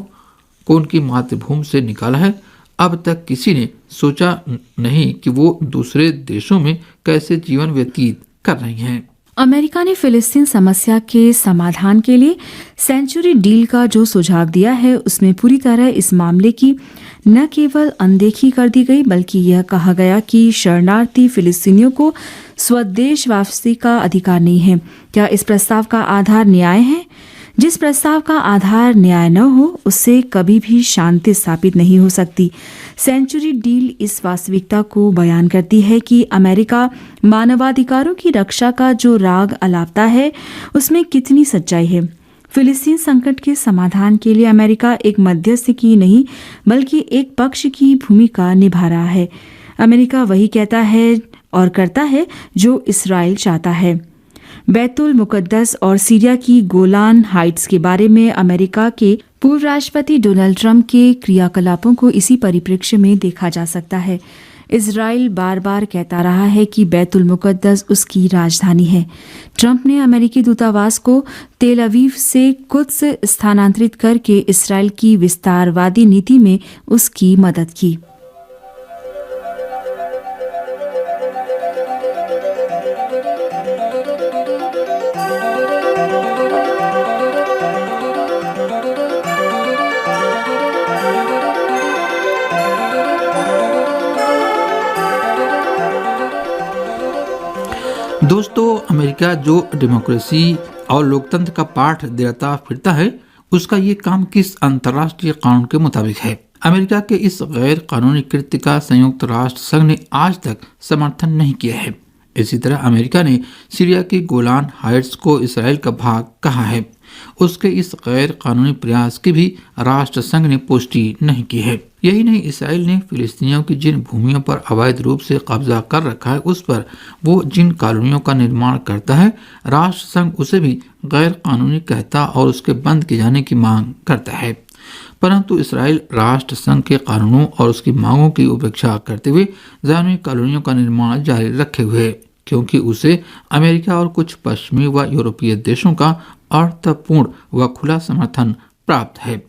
को उनकी मातृभूमि से निकाला है, अब तक किसी ने सोचा नहीं कि वो दूसरे देशों में कैसे जीवन व्यतीत कर रही हैं। अमेरिका ने फिलिस्तीन समस्या के समाधान के लिए सेंचुरी डील का जो सुझाव दिया है उसमें पूरी तरह इस मामले की न केवल अनदेखी कर दी गई बल्कि यह कहा गया कि शरणार्थी फिलिस्तीनियों को स्वदेश वापसी का अधिकार नहीं है। क्या इस प्रस्ताव का आधार न्याय है? जिस प्रस्ताव का आधार न्याय न हो उससे कभी भी शांति स्थापित नहीं हो सकती। सेंचुरी डील इस वास्तविकता को बयान करती है कि अमेरिका मानवाधिकारों की रक्षा का जो राग अलापता है उसमें कितनी सच्चाई है। फिलिस्तीन संकट के समाधान के लिए अमेरिका एक मध्यस्थ की नहीं बल्कि एक पक्ष की भूमिका निभा रहा है। अमेरिका वही कहता है और करता है जो इस्राएल चाहता है। बैतुल मुकद्दस और सीरिया की गोलान हाइट्स के बारे में अमेरिका के पूर्व राष्ट्रपति डोनाल्ड ट्रंप के क्रियाकलापों को इसी परिप्रेक्ष्य में देखा जा सकता है। इजराइल बार बार कहता रहा है कि बैतुल मुकद्दस उसकी राजधानी है। ट्रंप ने अमेरिकी दूतावास को तेल अवीव से कुद्स स्थानांतरित करके इस्राएल की विस्तारवादी नीति में उसकी मदद की। दोस्तों, अमेरिका जो डेमोक्रेसी और लोकतंत्र का पाठ देता फिरता है उसका ये काम किस अंतर्राष्ट्रीय कानून के मुताबिक है? अमेरिका के इस गैर कानूनी कृत्य का संयुक्त राष्ट्र संघ ने आज तक समर्थन नहीं किया है। इसी तरह अमेरिका ने सीरिया की गोलान हाइट्स को इसराइल का भाग कहा है। उसके इस गैर कानूनी प्रयास की भी राष्ट्र संघ ने पुष्टि नहीं की है। यही नहीं, इसराइल ने फिलिस्तीनियों की जिन भूमियों पर अवैध रूप से कब्जा कर रखा है उस पर वो जिन कॉलोनियों का निर्माण करता है, राष्ट्र संघ उसे भी गैर कानूनी कहता और उसके बंद किए जाने की मांग करता है। परंतु इसराइल राष्ट्र संघ के कानूनों और उसकी मांगों की उपेक्षा करते हुए ज़ायनी कॉलोनियों का निर्माण जारी रखे हुए है, क्योंकि उसे अमेरिका और कुछ पश्चिमी व यूरोपीय देशों का अर्थपूर्ण व खुला समर्थन प्राप्त है।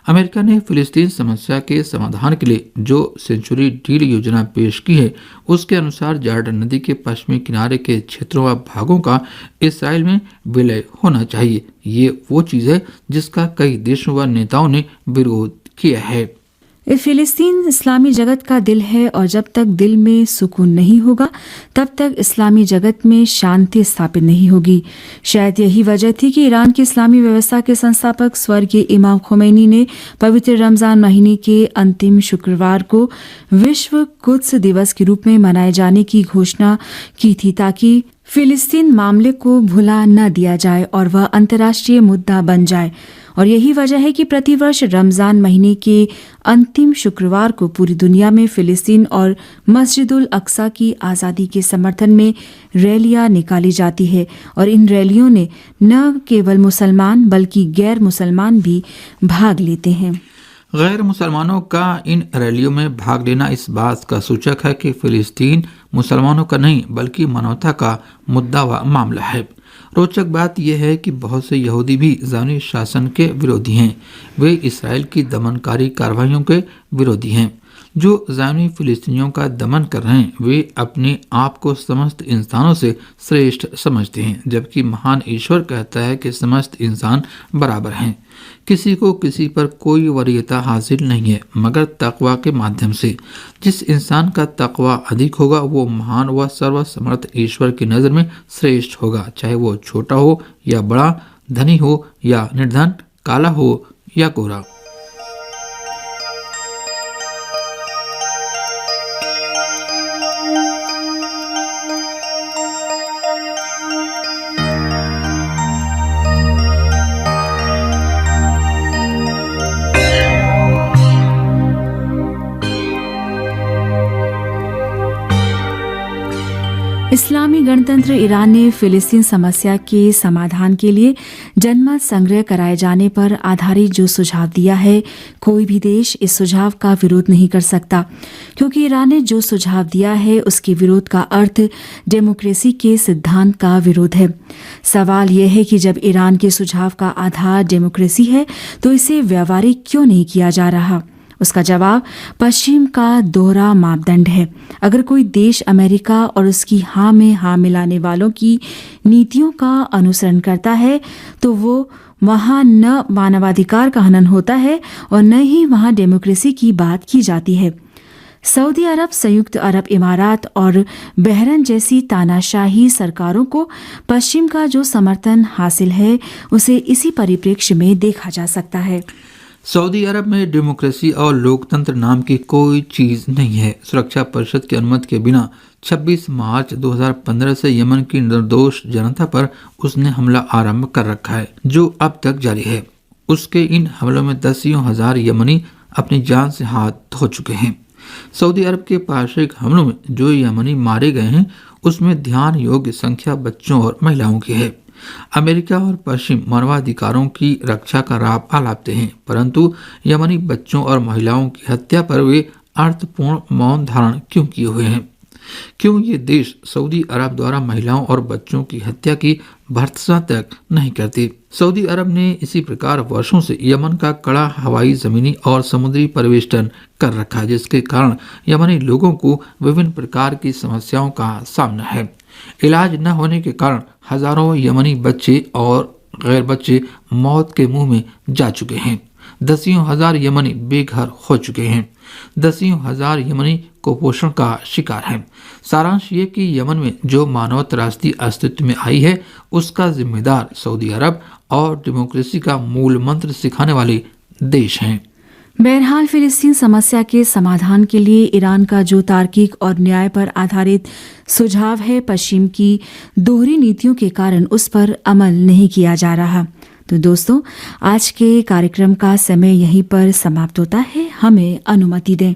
अमेरिका ने फिलिस्तीन समस्या के समाधान के लिए जो सेंचुरी डील योजना पेश की है उसके अनुसार जॉर्डन नदी के पश्चिमी किनारे के क्षेत्रों व भागों का इसराइल में विलय होना चाहिए। ये वो चीज़ है जिसका कई देशों व नेताओं ने विरोध किया है। फिलिस्तीन इस्लामी जगत का दिल है और जब तक दिल में सुकून नहीं होगा तब तक इस्लामी जगत में शांति स्थापित नहीं होगी। शायद यही वजह थी कि ईरान की इस्लामी व्यवस्था के संस्थापक स्वर्गीय इमाम खोमैनी ने पवित्र रमजान महीने के अंतिम शुक्रवार को विश्व कुद्स दिवस के रूप में मनाए जाने की घोषणा की थी ताकि फिलिस्तीन मामले को भुला न दिया जाए और वह अंतर्राष्ट्रीय मुद्दा बन जाए। और यही वजह है कि प्रतिवर्ष रमजान महीने के अंतिम शुक्रवार को पूरी दुनिया में फिलिस्तीन और मस्जिदुल अक्सा की आज़ादी के समर्थन में रैलियां निकाली जाती है और इन रैलियों ने न केवल मुसलमान बल्कि गैर मुसलमान भी भाग लेते हैं। गैर मुसलमानों का इन रैलियों में भाग लेना इस बात का सूचक है कि फिलिस्तीन मुसलमानों का नहीं बल्कि मानवता का मुद्दा व मामला है। रोचक बात यह है कि बहुत से यहूदी भी ज़ानी शासन के विरोधी हैं। वे इसराइल की दमनकारी कार्रवाइयों के विरोधी हैं। जो ज़ानी फिलिस्तीनियों का दमन कर रहे हैं वे अपने आप को समस्त इंसानों से श्रेष्ठ समझते हैं, जबकि महान ईश्वर कहता है कि समस्त इंसान बराबर हैं। किसी को किसी पर कोई वरीयता हासिल नहीं है मगर तकवा के माध्यम से। जिस इंसान का तकवा अधिक होगा वो महान व सर्वसमर्थ ईश्वर की नज़र में श्रेष्ठ होगा, चाहे वो छोटा हो या बड़ा, धनी हो या निर्धन, काला हो या गोरा। इस्लामी गणतंत्र ईरान ने फिलिस्तीन समस्या के समाधान के लिए जनमत संग्रह कराए जाने पर आधारित जो सुझाव दिया है, कोई भी देश इस सुझाव का विरोध नहीं कर सकता, क्योंकि ईरान ने जो सुझाव दिया है उसके विरोध का अर्थ डेमोक्रेसी के सिद्धांत का विरोध है। सवाल यह है कि जब ईरान के सुझाव का आधार डेमोक्रेसी है तो इसे व्यावहारिक क्यों नहीं किया जा रहा उसका जवाब पश्चिम का दोहरा मापदंड है। अगर कोई देश अमेरिका और उसकी हाँ में हाँ मिलाने वालों की नीतियों का अनुसरण करता है तो वो वहाँ न मानवाधिकार का हनन होता है और न ही वहाँ डेमोक्रेसी की बात की जाती है। सऊदी अरब, संयुक्त अरब इमारात और बहरीन जैसी तानाशाही सरकारों को पश्चिम का जो समर्थन हासिल है उसे इसी परिप्रेक्ष्य में देखा जा सकता है। सऊदी अरब में डेमोक्रेसी और लोकतंत्र नाम की कोई चीज नहीं है। सुरक्षा परिषद की अनुमति के बिना 26 मार्च 2015 से यमन की निर्दोष जनता पर उसने हमला आरंभ कर रखा है, जो अब तक जारी है। उसके इन हमलों में दसियों हजार यमनी अपनी जान से हाथ धो चुके हैं। सऊदी अरब के पारंपरिक हमलों में जो यमनी मारे गए हैं उसमें ध्यान योग्य संख्या बच्चों और महिलाओं की है। अमेरिका और पश्चिम मानवाधिकारों की रक्षा का राग आलापते हैं, परंतु यमनी बच्चों और महिलाओं की हत्या पर वे अर्थपूर्ण मौन धारण क्यों किए हुए हैं? क्यों ये देश सऊदी अरब द्वारा महिलाओं और बच्चों की हत्या की भर्त्सना तक नहीं करती? सऊदी अरब ने इसी प्रकार वर्षों से यमन का कड़ा हवाई, जमीनी और समुद्री परिवेष्टन कर रखा है, जिसके कारण यमनी लोगों को विभिन्न प्रकार की समस्याओं का सामना है। इलाज न होने के कारण हजारों यमनी बच्चे और गैर बच्चे मौत के मुंह में जा चुके हैं। दसियों हजार यमनी बेघर हो चुके हैं। दसियों हजार यमनी कुपोषण का शिकार हैं। सारांश ये कि यमन में जो मानव त्रासदी अस्तित्व में आई है उसका जिम्मेदार सऊदी अरब और डेमोक्रेसी का मूल मंत्र सिखाने वाले देश हैं। बहरहाल फिलिस्तीन समस्या के समाधान के लिए ईरान का जो तार्किक और न्याय पर आधारित सुझाव है, पश्चिम की दोहरी नीतियों के कारण उस पर अमल नहीं किया जा रहा। तो दोस्तों, आज के कार्यक्रम का समय यहीं पर समाप्त होता है। हमें अनुमति दें।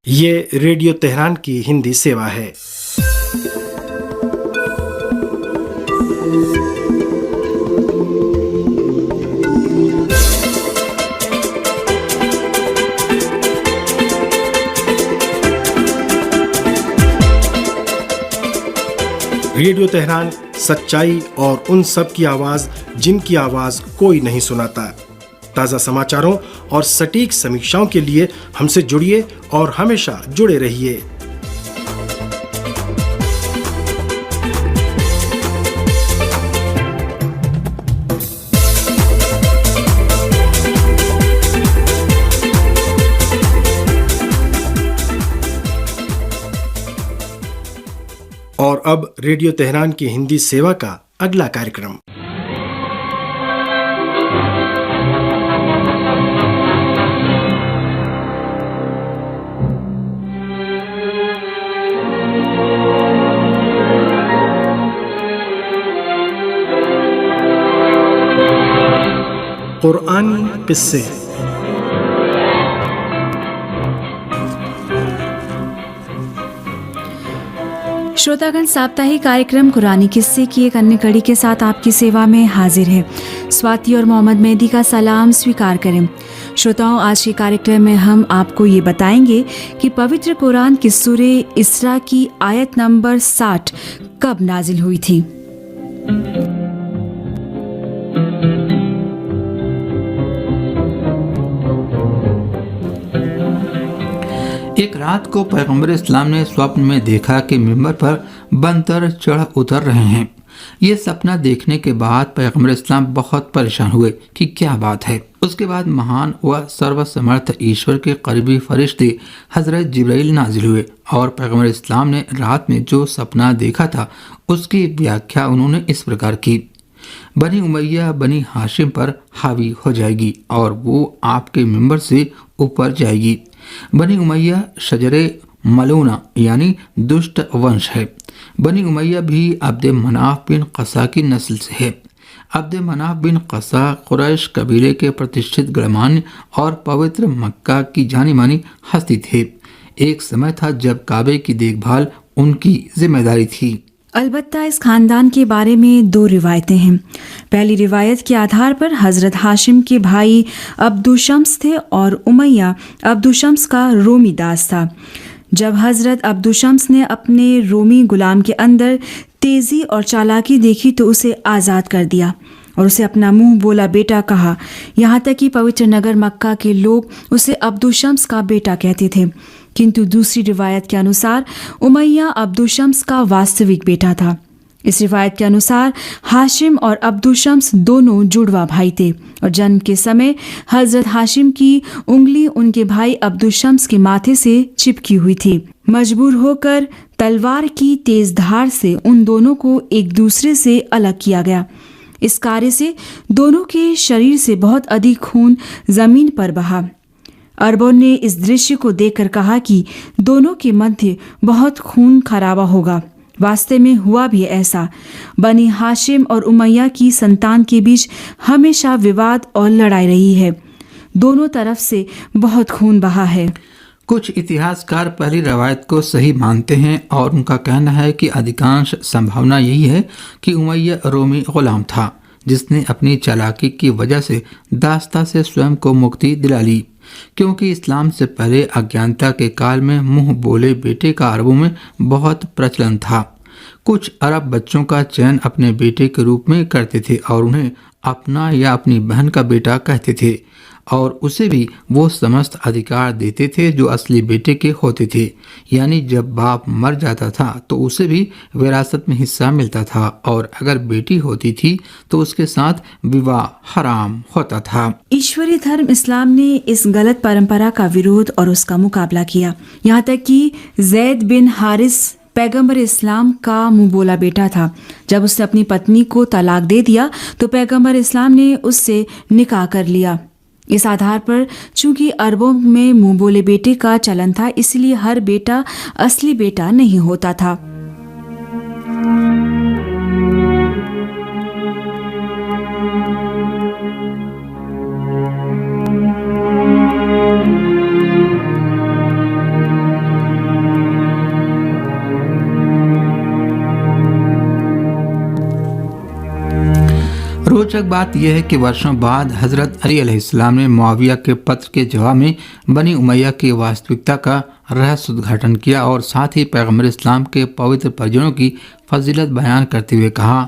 ये रेडियो तेहरान की हिंदी सेवा है। रेडियो तेहरान सच्चाई और उन सब की आवाज़ जिनकी आवाज़ कोई नहीं सुनाता। ताज़ा समाचारों और सटीक समीक्षाओं के लिए हमसे जुड़िए और हमेशा जुड़े रहिए। और अब रेडियो तेहरान की हिंदी सेवा का अगला कार्यक्रम। कुरानी किस्से। श्रोतागण, साप्ताहिक कार्यक्रम कुरानी किस्से की एक अन्य कड़ी के साथ आपकी सेवा में हाजिर है। स्वाति और मोहम्मद मेहदी का सलाम स्वीकार करें। श्रोताओं, आज के कार्यक्रम में हम आपको ये बताएंगे कि पवित्र कुरान की सूरे इसरा की आयत नंबर 60 कब नाजिल हुई थी। एक रात को पैगंबर इस्लाम ने स्वप्न में देखा कि मिंबर पर बंतर चढ़ उतर रहे हैं। ये सपना देखने के बाद पैगंबर इस्लाम बहुत परेशान हुए कि क्या बात है। उसके बाद महान व सर्वसमर्थ ईश्वर के करीबी फरिश्ते हजरत जिब्राइल नाजिल हुए और पैगंबर इस्लाम ने रात में जो सपना देखा था उसकी व्याख्या उन्होंने इस प्रकार की। बनी उमैया बनी हाशिम पर हावी हो जाएगी और वो आपके मिंबर से ऊपर जाएगी। बनी उमैया शजरे मलूना यानी दुष्ट वंश है। बनी उमैया भी अब्द मनाफ बिन कसा की नस्ल से है। अब्द मनाफ बिन क़सा कुरैश कबीले के प्रतिष्ठित गणमान्य और पवित्र मक्का की जानी मानी हस्ती थे। एक समय था जब काबे की देखभाल उनकी जिम्मेदारी थी। अलबत्ता इस खानदान के बारे में दो रिवायतें हैं। पहली रिवायत के आधार पर हज़रत हाशिम के भाई अब्दुशम्स थे और उमैया अब्दुशम्स का रोमी दास था। जब हज़रत अब्दुशम्स ने अपने रोमी गुलाम के अंदर तेज़ी और चालाकी देखी तो उसे आज़ाद कर दिया और उसे अपना मुंह बोला बेटा कहा। यहाँ तक कि पवित्र नगर मक्का के लोग उसे अब्दुशम्स का बेटा कहते थे। किंतु दूसरी रिवायत के अनुसार उमैया अब्दुशम्स का वास्तविक बेटा था। इस रिवायत के अनुसार हाशिम और अब्दुशम्स दोनों जुड़वा भाई थे और जन्म के समय हज़रत हाशिम की उंगली उनके भाई अब्दुशम्स के माथे से चिपकी हुई थी। मजबूर होकर तलवार की तेज धार से उन दोनों को एक दूसरे से अलग किया गया। इस कार्य से दोनों के शरीर से बहुत अधिक खून जमीन पर बहा। अरबों ने इस दृश्य को देखकर कहा कि दोनों के मध्य बहुत खून खराबा होगा। वास्तव में हुआ भी ऐसा। बनी हाशिम और उमैया की संतान के बीच हमेशा विवाद और लड़ाई रही है। दोनों तरफ से बहुत खून बहा है। कुछ इतिहासकार पहली रवायत को सही मानते हैं और उनका कहना है कि अधिकांश संभावना यही है कि उमैया रोमी गुलाम था जिसने अपनी चालाकी की वजह से दास्ता से स्वयं को मुक्ति दिला ली, क्योंकि इस्लाम से पहले अज्ञानता के काल में मुंह बोले बेटे का अरबों में बहुत प्रचलन था। कुछ अरब बच्चों का चयन अपने बेटे के रूप में करते थे और उन्हें अपना या अपनी बहन का बेटा कहते थे और उसे भी वो समस्त अधिकार देते थे जो असली बेटे के होते थे। यानी जब बाप मर जाता था तो उसे भी विरासत में हिस्सा मिलता था और अगर बेटी होती थी तो उसके साथ विवाह हराम होता था। ईश्वरीय धर्म इस्लाम ने इस गलत परंपरा का विरोध और उसका मुकाबला किया। यहाँ तक कि जैद बिन हारिस पैगंबर इस्लाम का मुंह बोला बेटा था। जब उसने अपनी पत्नी को तलाक दे दिया तो पैगंबर इस्लाम ने उससे निकाह कर लिया। इस आधार पर चूंकि अरबों में मुंह बोले बेटे का चलन था, इसलिए हर बेटा असली बेटा नहीं होता था। रोचक बात यह है कि वर्षों बाद हजरत अली अलैहिस्सलाम ने मुआविया के पत्र के जवाब में बनी उमैया की वास्तविकता का रहस्य उद्घाटन किया और साथ ही पैगंबर इस्लाम के पवित्र परिजनों की फजीलत बयान करते हुए कहा,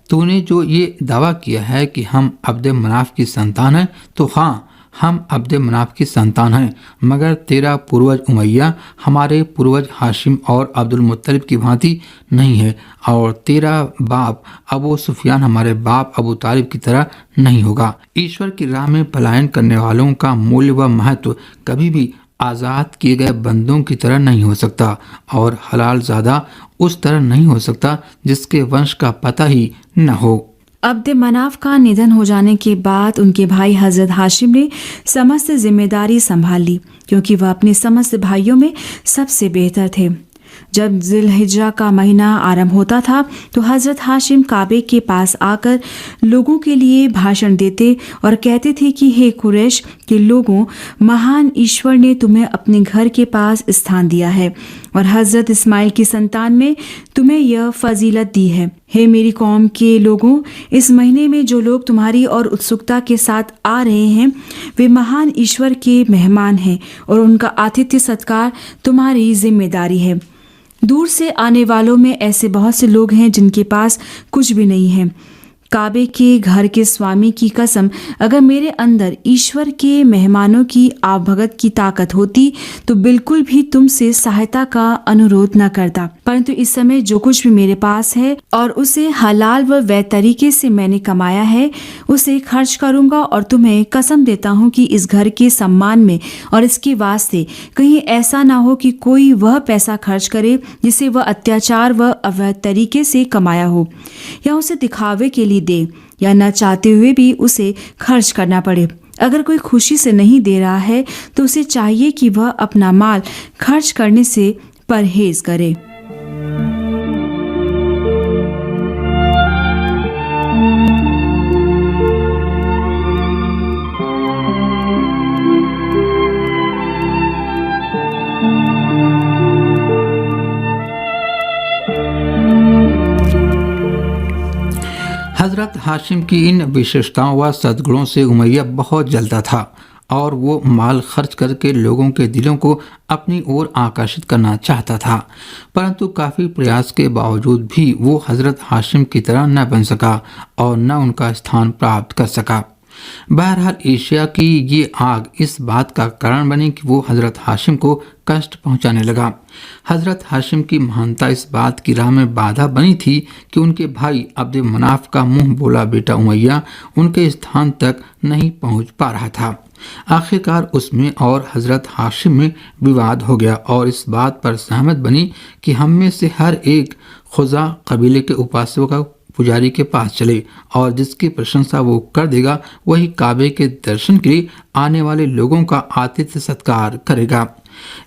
तूने जो ये दावा किया है कि हम अब्द मनाफ की संतान हैं, तो हाँ, हम अब्द मनाफ की संतान हैं, मगर तेरा पूर्वज उमैया हमारे पूर्वज हाशिम और अब्दुल मुत्तलिब की भांति नहीं है और तेरा बाप अबू सुफियान हमारे बाप अबू तालिब की तरह नहीं होगा। ईश्वर की राह में पलायन करने वालों का मूल्य व महत्व कभी भी आज़ाद किए गए बंदों की तरह नहीं हो सकता और हलाल ज़्यादा उस तरह नहीं हो सकता जिसके वंश का पता ही न हो। अब्द मनाफ का निधन हो जाने के बाद उनके भाई हजरत हाशिम ने समस्त जिम्मेदारी संभाल ली, क्योंकि वह अपने समस्त भाइयों में सबसे बेहतर थे। जब जिलहिज्जा का महीना आरंभ होता था तो हजरत हाशिम काबे के पास आकर लोगों के लिए भाषण देते और कहते थे कि हे कुरैश के लोगों, महान ईश्वर ने तुम्हें अपने घर के पास स्थान दिया है और हजरत इस्माइल की संतान में तुम्हें यह फजीलत दी है। हे मेरी कौम के लोगों, इस महीने में जो लोग तुम्हारी और उत्सुकता के साथ आ रहे हैं वे महान ईश्वर के मेहमान हैं और उनका आतिथ्य सत्कार तुम्हारी जिम्मेदारी है। दूर से आने वालों में ऐसे बहुत से लोग हैं जिनके पास कुछ भी नहीं है। काबे के घर के स्वामी की कसम, अगर मेरे अंदर ईश्वर के मेहमानों की आवभगत की ताकत होती तो बिल्कुल भी तुमसे सहायता का अनुरोध न करता, परंतु इस समय जो कुछ भी मेरे पास है और उसे हलाल व वैध तरीके से मैंने कमाया है उसे खर्च करूंगा और तुम्हें कसम देता हूँ कि इस घर के सम्मान में और इसके वास्ते कहीं ऐसा ना हो कि कोई वह पैसा खर्च करे जिसे वह अत्याचार व अवैध तरीके से कमाया हो या उसे दिखावे के लिए दे या न चाहते हुए भी उसे खर्च करना पड़े। अगर कोई खुशी से नहीं दे रहा है तो उसे चाहिए कि वह अपना माल खर्च करने से परहेज करे। हजरत हाशिम की इन विशेषताओं व सद्गुणों से उमैया बहुत जलता था और वो माल खर्च करके लोगों के दिलों को अपनी ओर आकर्षित करना चाहता था, परंतु काफ़ी प्रयास के बावजूद भी वो हजरत हाशिम की तरह न बन सका और न उनका स्थान प्राप्त कर सका। बहरहाल एशिया की ये आग इस बात का कारण बनी कि वो हजरत हाशिम को कष्ट पहुंचाने लगा। हजरत हाशिम की महानता इस बात की राह में बाधा बनी थी कि उनके भाई अब्द मनाफ का मुंह बोला बेटा उमैया उनके स्थान तक नहीं पहुंच पा रहा था। आखिरकार उसमें और हजरत हाशिम में विवाद हो गया और इस बात पर सहमत बनी कि हम में से हर एक खुजा कबीले के उपासकों का पुजारी के पास चले और जिसकी प्रशंसा वो कर देगा वही काबे के दर्शन के लिए आने वाले लोगों का आतिथ्य सत्कार करेगा।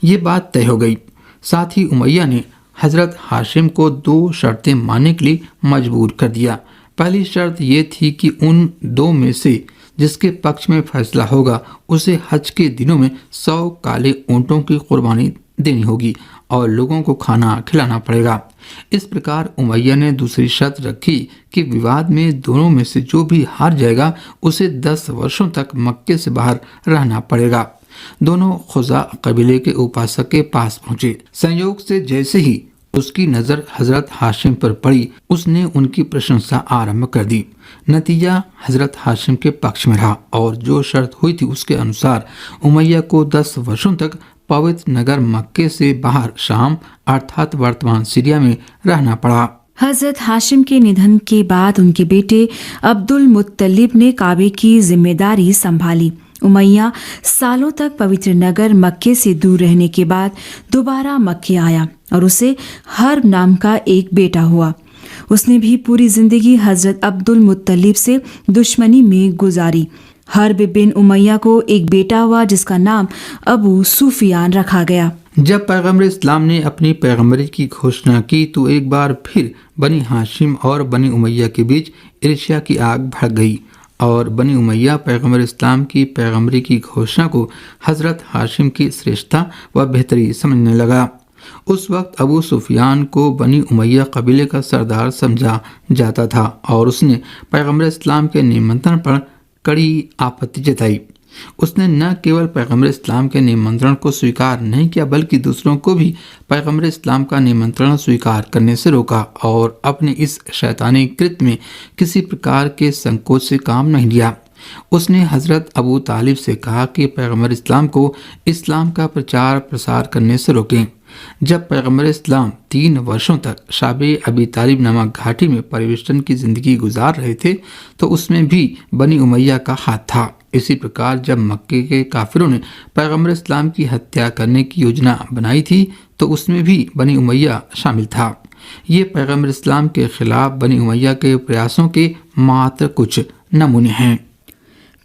ये बात तय हो गई। साथ ही उमैया ने हजरत हाशिम को 2 शर्तें मानने के लिए मजबूर कर दिया। पहली शर्त ये थी कि उन 2 में से जिसके पक्ष में फैसला होगा उसे हज के दिनों में 100 काले ऊंटों की कुर्बानी देनी होगी और लोगों को खाना खिलाना पड़ेगा। इस प्रकार उमैया ने दूसरी शर्त रखी कि विवाद में दोनों में से जो भी हार जाएगा उसे 10 वर्षों तक मक्के से बाहर रहना पड़ेगा। दोनों खुजा कबीले के उपासक के पास पहुंचे। संयोग से जैसे ही उसकी नज़र हजरत हाशिम पर पड़ी उसने उनकी प्रशंसा आरंभ कर दी। नतीजा हजरत हाशिम के पक्ष में रहा और जो शर्त हुई थी उसके अनुसार उमैया को 10 वर्षों तक पवित्र नगर मक्के से बाहर शाम अर्थात वर्तमान सीरिया में रहना पड़ा। हजरत हाशिम के निधन के बाद उनके बेटे अब्दुल मुत्तलिब ने काबे की जिम्मेदारी संभाली। उमैया सालों तक पवित्र नगर मक्के से दूर रहने के बाद दोबारा मक्के आया और उसे हर्ब नाम का एक बेटा हुआ। उसने भी पूरी जिंदगी हजरत अब्दुल मुत्तलिब से दुश्मनी में गुजारी। हर्ब बिन उमैया को एक बेटा हुआ जिसका नाम अबू सुफियान रखा गया। जब पैगम्बर इस्लाम ने अपनी पैगम्बरी की घोषणा की तो एक बार फिर बनी हाशिम और बनी उमैया के बीच ईर्ष्या की आग भड़क गई और बनी उमैया पैगम्बर इस्लाम की पैगम्बरी की घोषणा को हजरत हाशिम की श्रेष्ठता व बेहतरी समझने लगा। उस वक्त अबू सुफियान को बनी उमैया कबीले का सरदार समझा जाता था और उसने पैगम्बर इस्लाम के निमंत्रण पर कड़ी आपत्ति जताई। उसने न केवल पैगम्बर इस्लाम के निमंत्रण को स्वीकार नहीं किया बल्कि दूसरों को भी पैगम्बर इस्लाम का निमंत्रण स्वीकार करने से रोका और अपने इस शैतानी कृत्य में किसी प्रकार के संकोच से काम नहीं लिया। उसने हजरत अबू तालिब से कहा कि पैगम्बर इस्लाम को इस्लाम का प्रचार प्रसार करने से रोकें। जब पैगम्बर इस्लाम 3 वर्षों तक शाबे अबी तालिब नामक घाटी में परिवेष्टन की जिंदगी गुजार रहे थे तो उसमें भी बनी उमैया का हाथ था। इसी प्रकार जब मक्के के काफिरों ने पैगम्बर इस्लाम की हत्या करने की योजना बनाई थी तो उसमें भी बनी उमैया शामिल था। ये पैगम्बर इस्लाम के खिलाफ बनी उमैया के प्रयासों के मात्र कुछ नमूने हैं।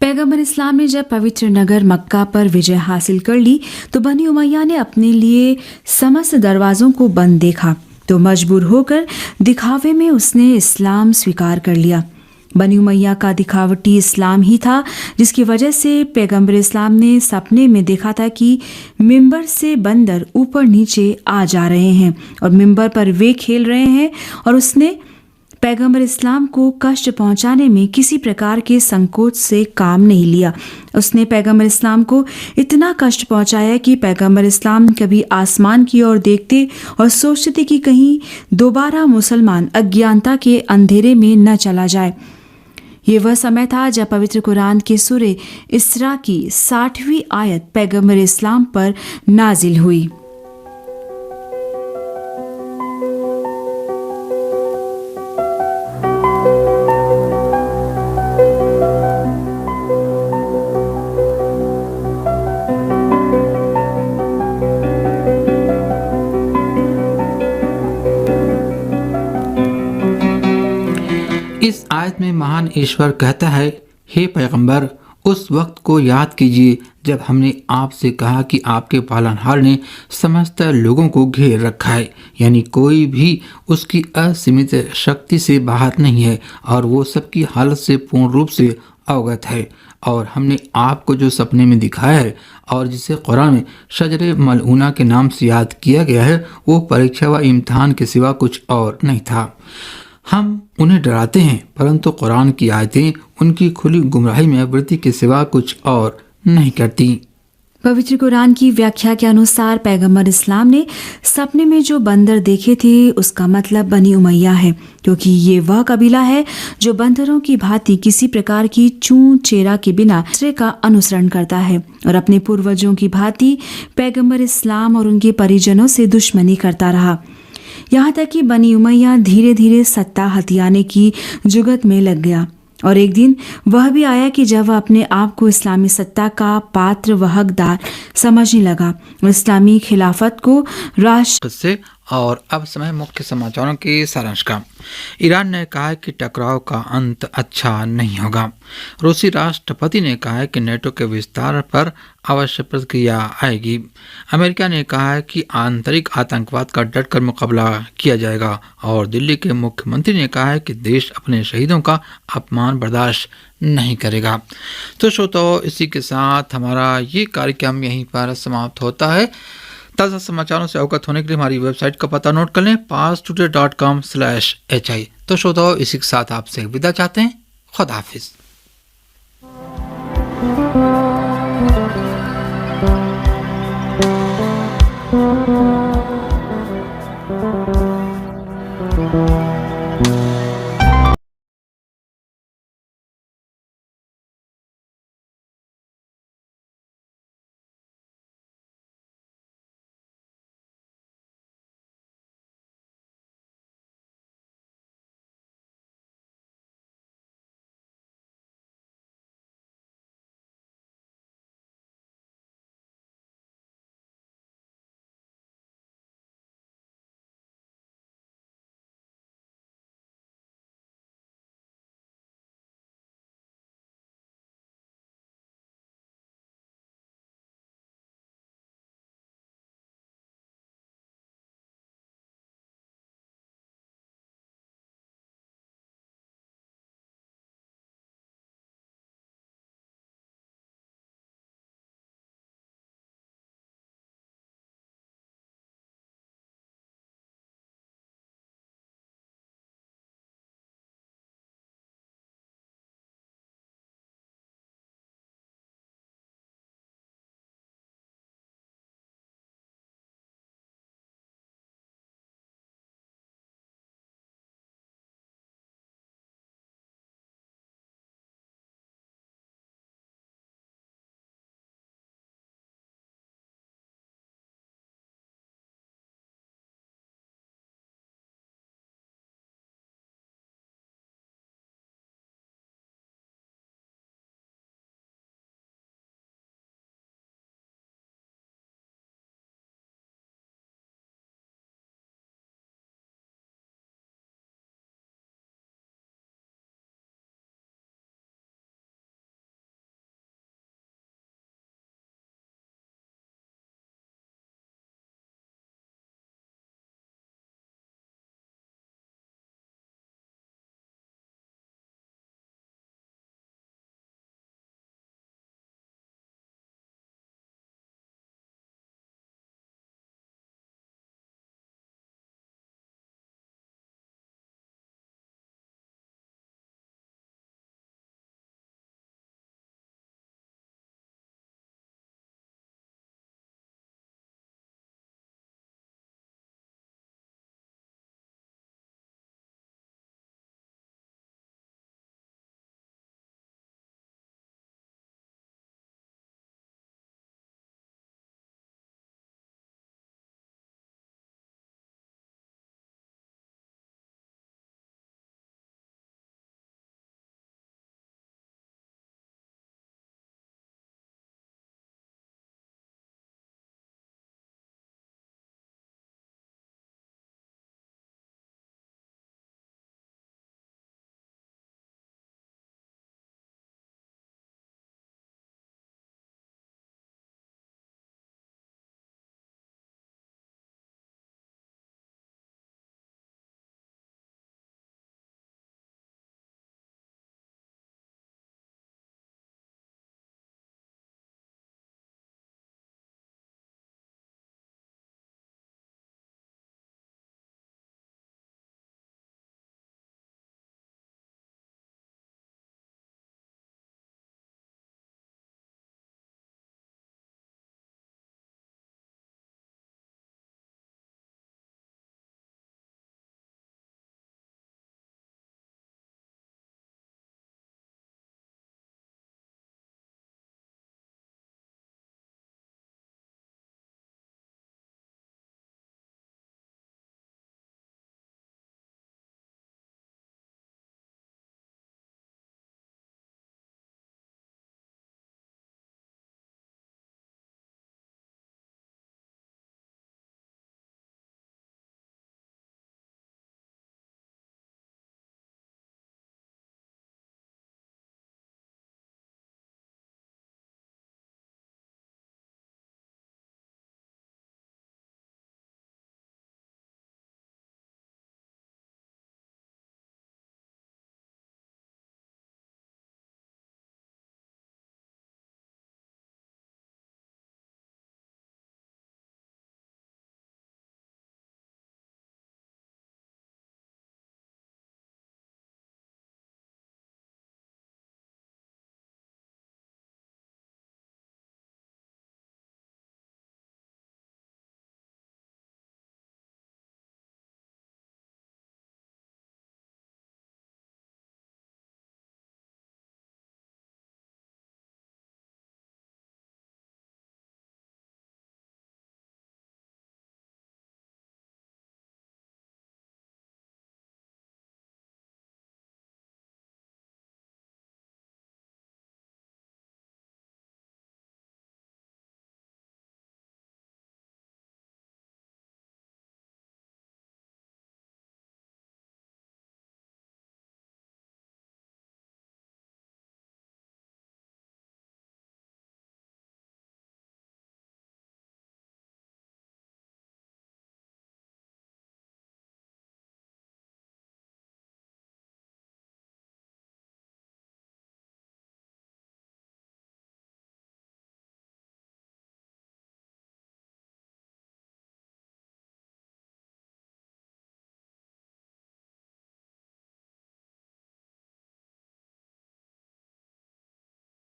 पैगम्बर इस्लाम ने जब पवित्र नगर मक्का पर विजय हासिल कर ली तो बनी उमैया ने अपने लिए समस्त दरवाजों को बंद देखा तो मजबूर होकर दिखावे में उसने इस्लाम स्वीकार कर लिया। बनी उमैया का दिखावटी इस्लाम ही था जिसकी वजह से पैगम्बर इस्लाम ने सपने में देखा था कि मिंबर से बंदर ऊपर नीचे आ जा रहे हैं और मिंबर पर वे खेल रहे हैं और उसने पैगम्बर इस्लाम को कष्ट पहुंचाने में किसी प्रकार के संकोच से काम नहीं लिया। उसने पैगम्बर इस्लाम को इतना कष्ट पहुंचाया कि पैगम्बर इस्लाम कभी आसमान की ओर देखते और सोचते कि कहीं दोबारा मुसलमान अज्ञानता के अंधेरे में न चला जाए। ये वह समय था जब पवित्र कुरान के सूरे इसरा की 60वीं आयत पैगम्बर इस्लाम पर नाजिल हुई। इस आयत में महान ईश्वर कहता है, हे पैगंबर, उस वक्त को याद कीजिए जब हमने आपसे कहा कि आपके पालनहार ने समस्त लोगों को घेर रखा है, यानी कोई भी उसकी असीमित शक्ति से बाहर नहीं है और वो सबकी हालत से पूर्ण रूप से अवगत है। और हमने आपको जो सपने में दिखाया है और जिसे कुरान में शजरे मलऊना के नाम से याद किया गया है वो परीक्षा व इम्तिहान के सिवा कुछ और नहीं था। हम उन्हें डराते हैं, परंतु कुरान की आयतें उनकी खुली गुमराही में वृद्धि के सिवा कुछ और नहीं करती। पवित्र कुरान की व्याख्या के अनुसार पैगंबर इस्लाम ने सपने में जो बंदर देखे थे उसका मतलब बनी उमैया है, क्योंकि ये वह कबीला है जो बंदरों की भांति किसी प्रकार की चूं चेरा के बिना दूसरे का अनुसरण करता है और अपने पूर्वजों की भांति पैगंबर इस्लाम और उनके परिजनों से दुश्मनी करता रहा, यहाँ तक कि बनी उमैया धीरे धीरे सत्ता हथियाने की जुगत में लग गया। और एक दिन वह भी आया कि जब वह अपने आप को इस्लामी सत्ता का पात्र व हकदार समझने लगा, इस्लामी खिलाफत को राष्ट्र से। और अब समय मुख्य समाचारों के सारांश का। ईरान ने कहा है कि टकराव का अंत अच्छा नहीं होगा। रूसी राष्ट्रपति ने कहा है कि नेटो के विस्तार पर अवश्य प्रतिक्रिया आएगी। अमेरिका ने कहा है कि आंतरिक आतंकवाद का डटकर मुकाबला किया जाएगा। और दिल्ली के मुख्यमंत्री ने कहा है कि देश अपने शहीदों का अपमान बर्दाश्त नहीं करेगा। तो श्रोताओ, इसी के साथ हमारा ये कार्यक्रम यहीं पर समाप्त होता है। ताज़ा समाचारों से अवगत होने के लिए हमारी वेबसाइट का पता नोट कर लें, parstoday.com/hi। तो श्रोताओ, इसी के साथ आपसे विदा चाहते हैं। खुदा हाफिज।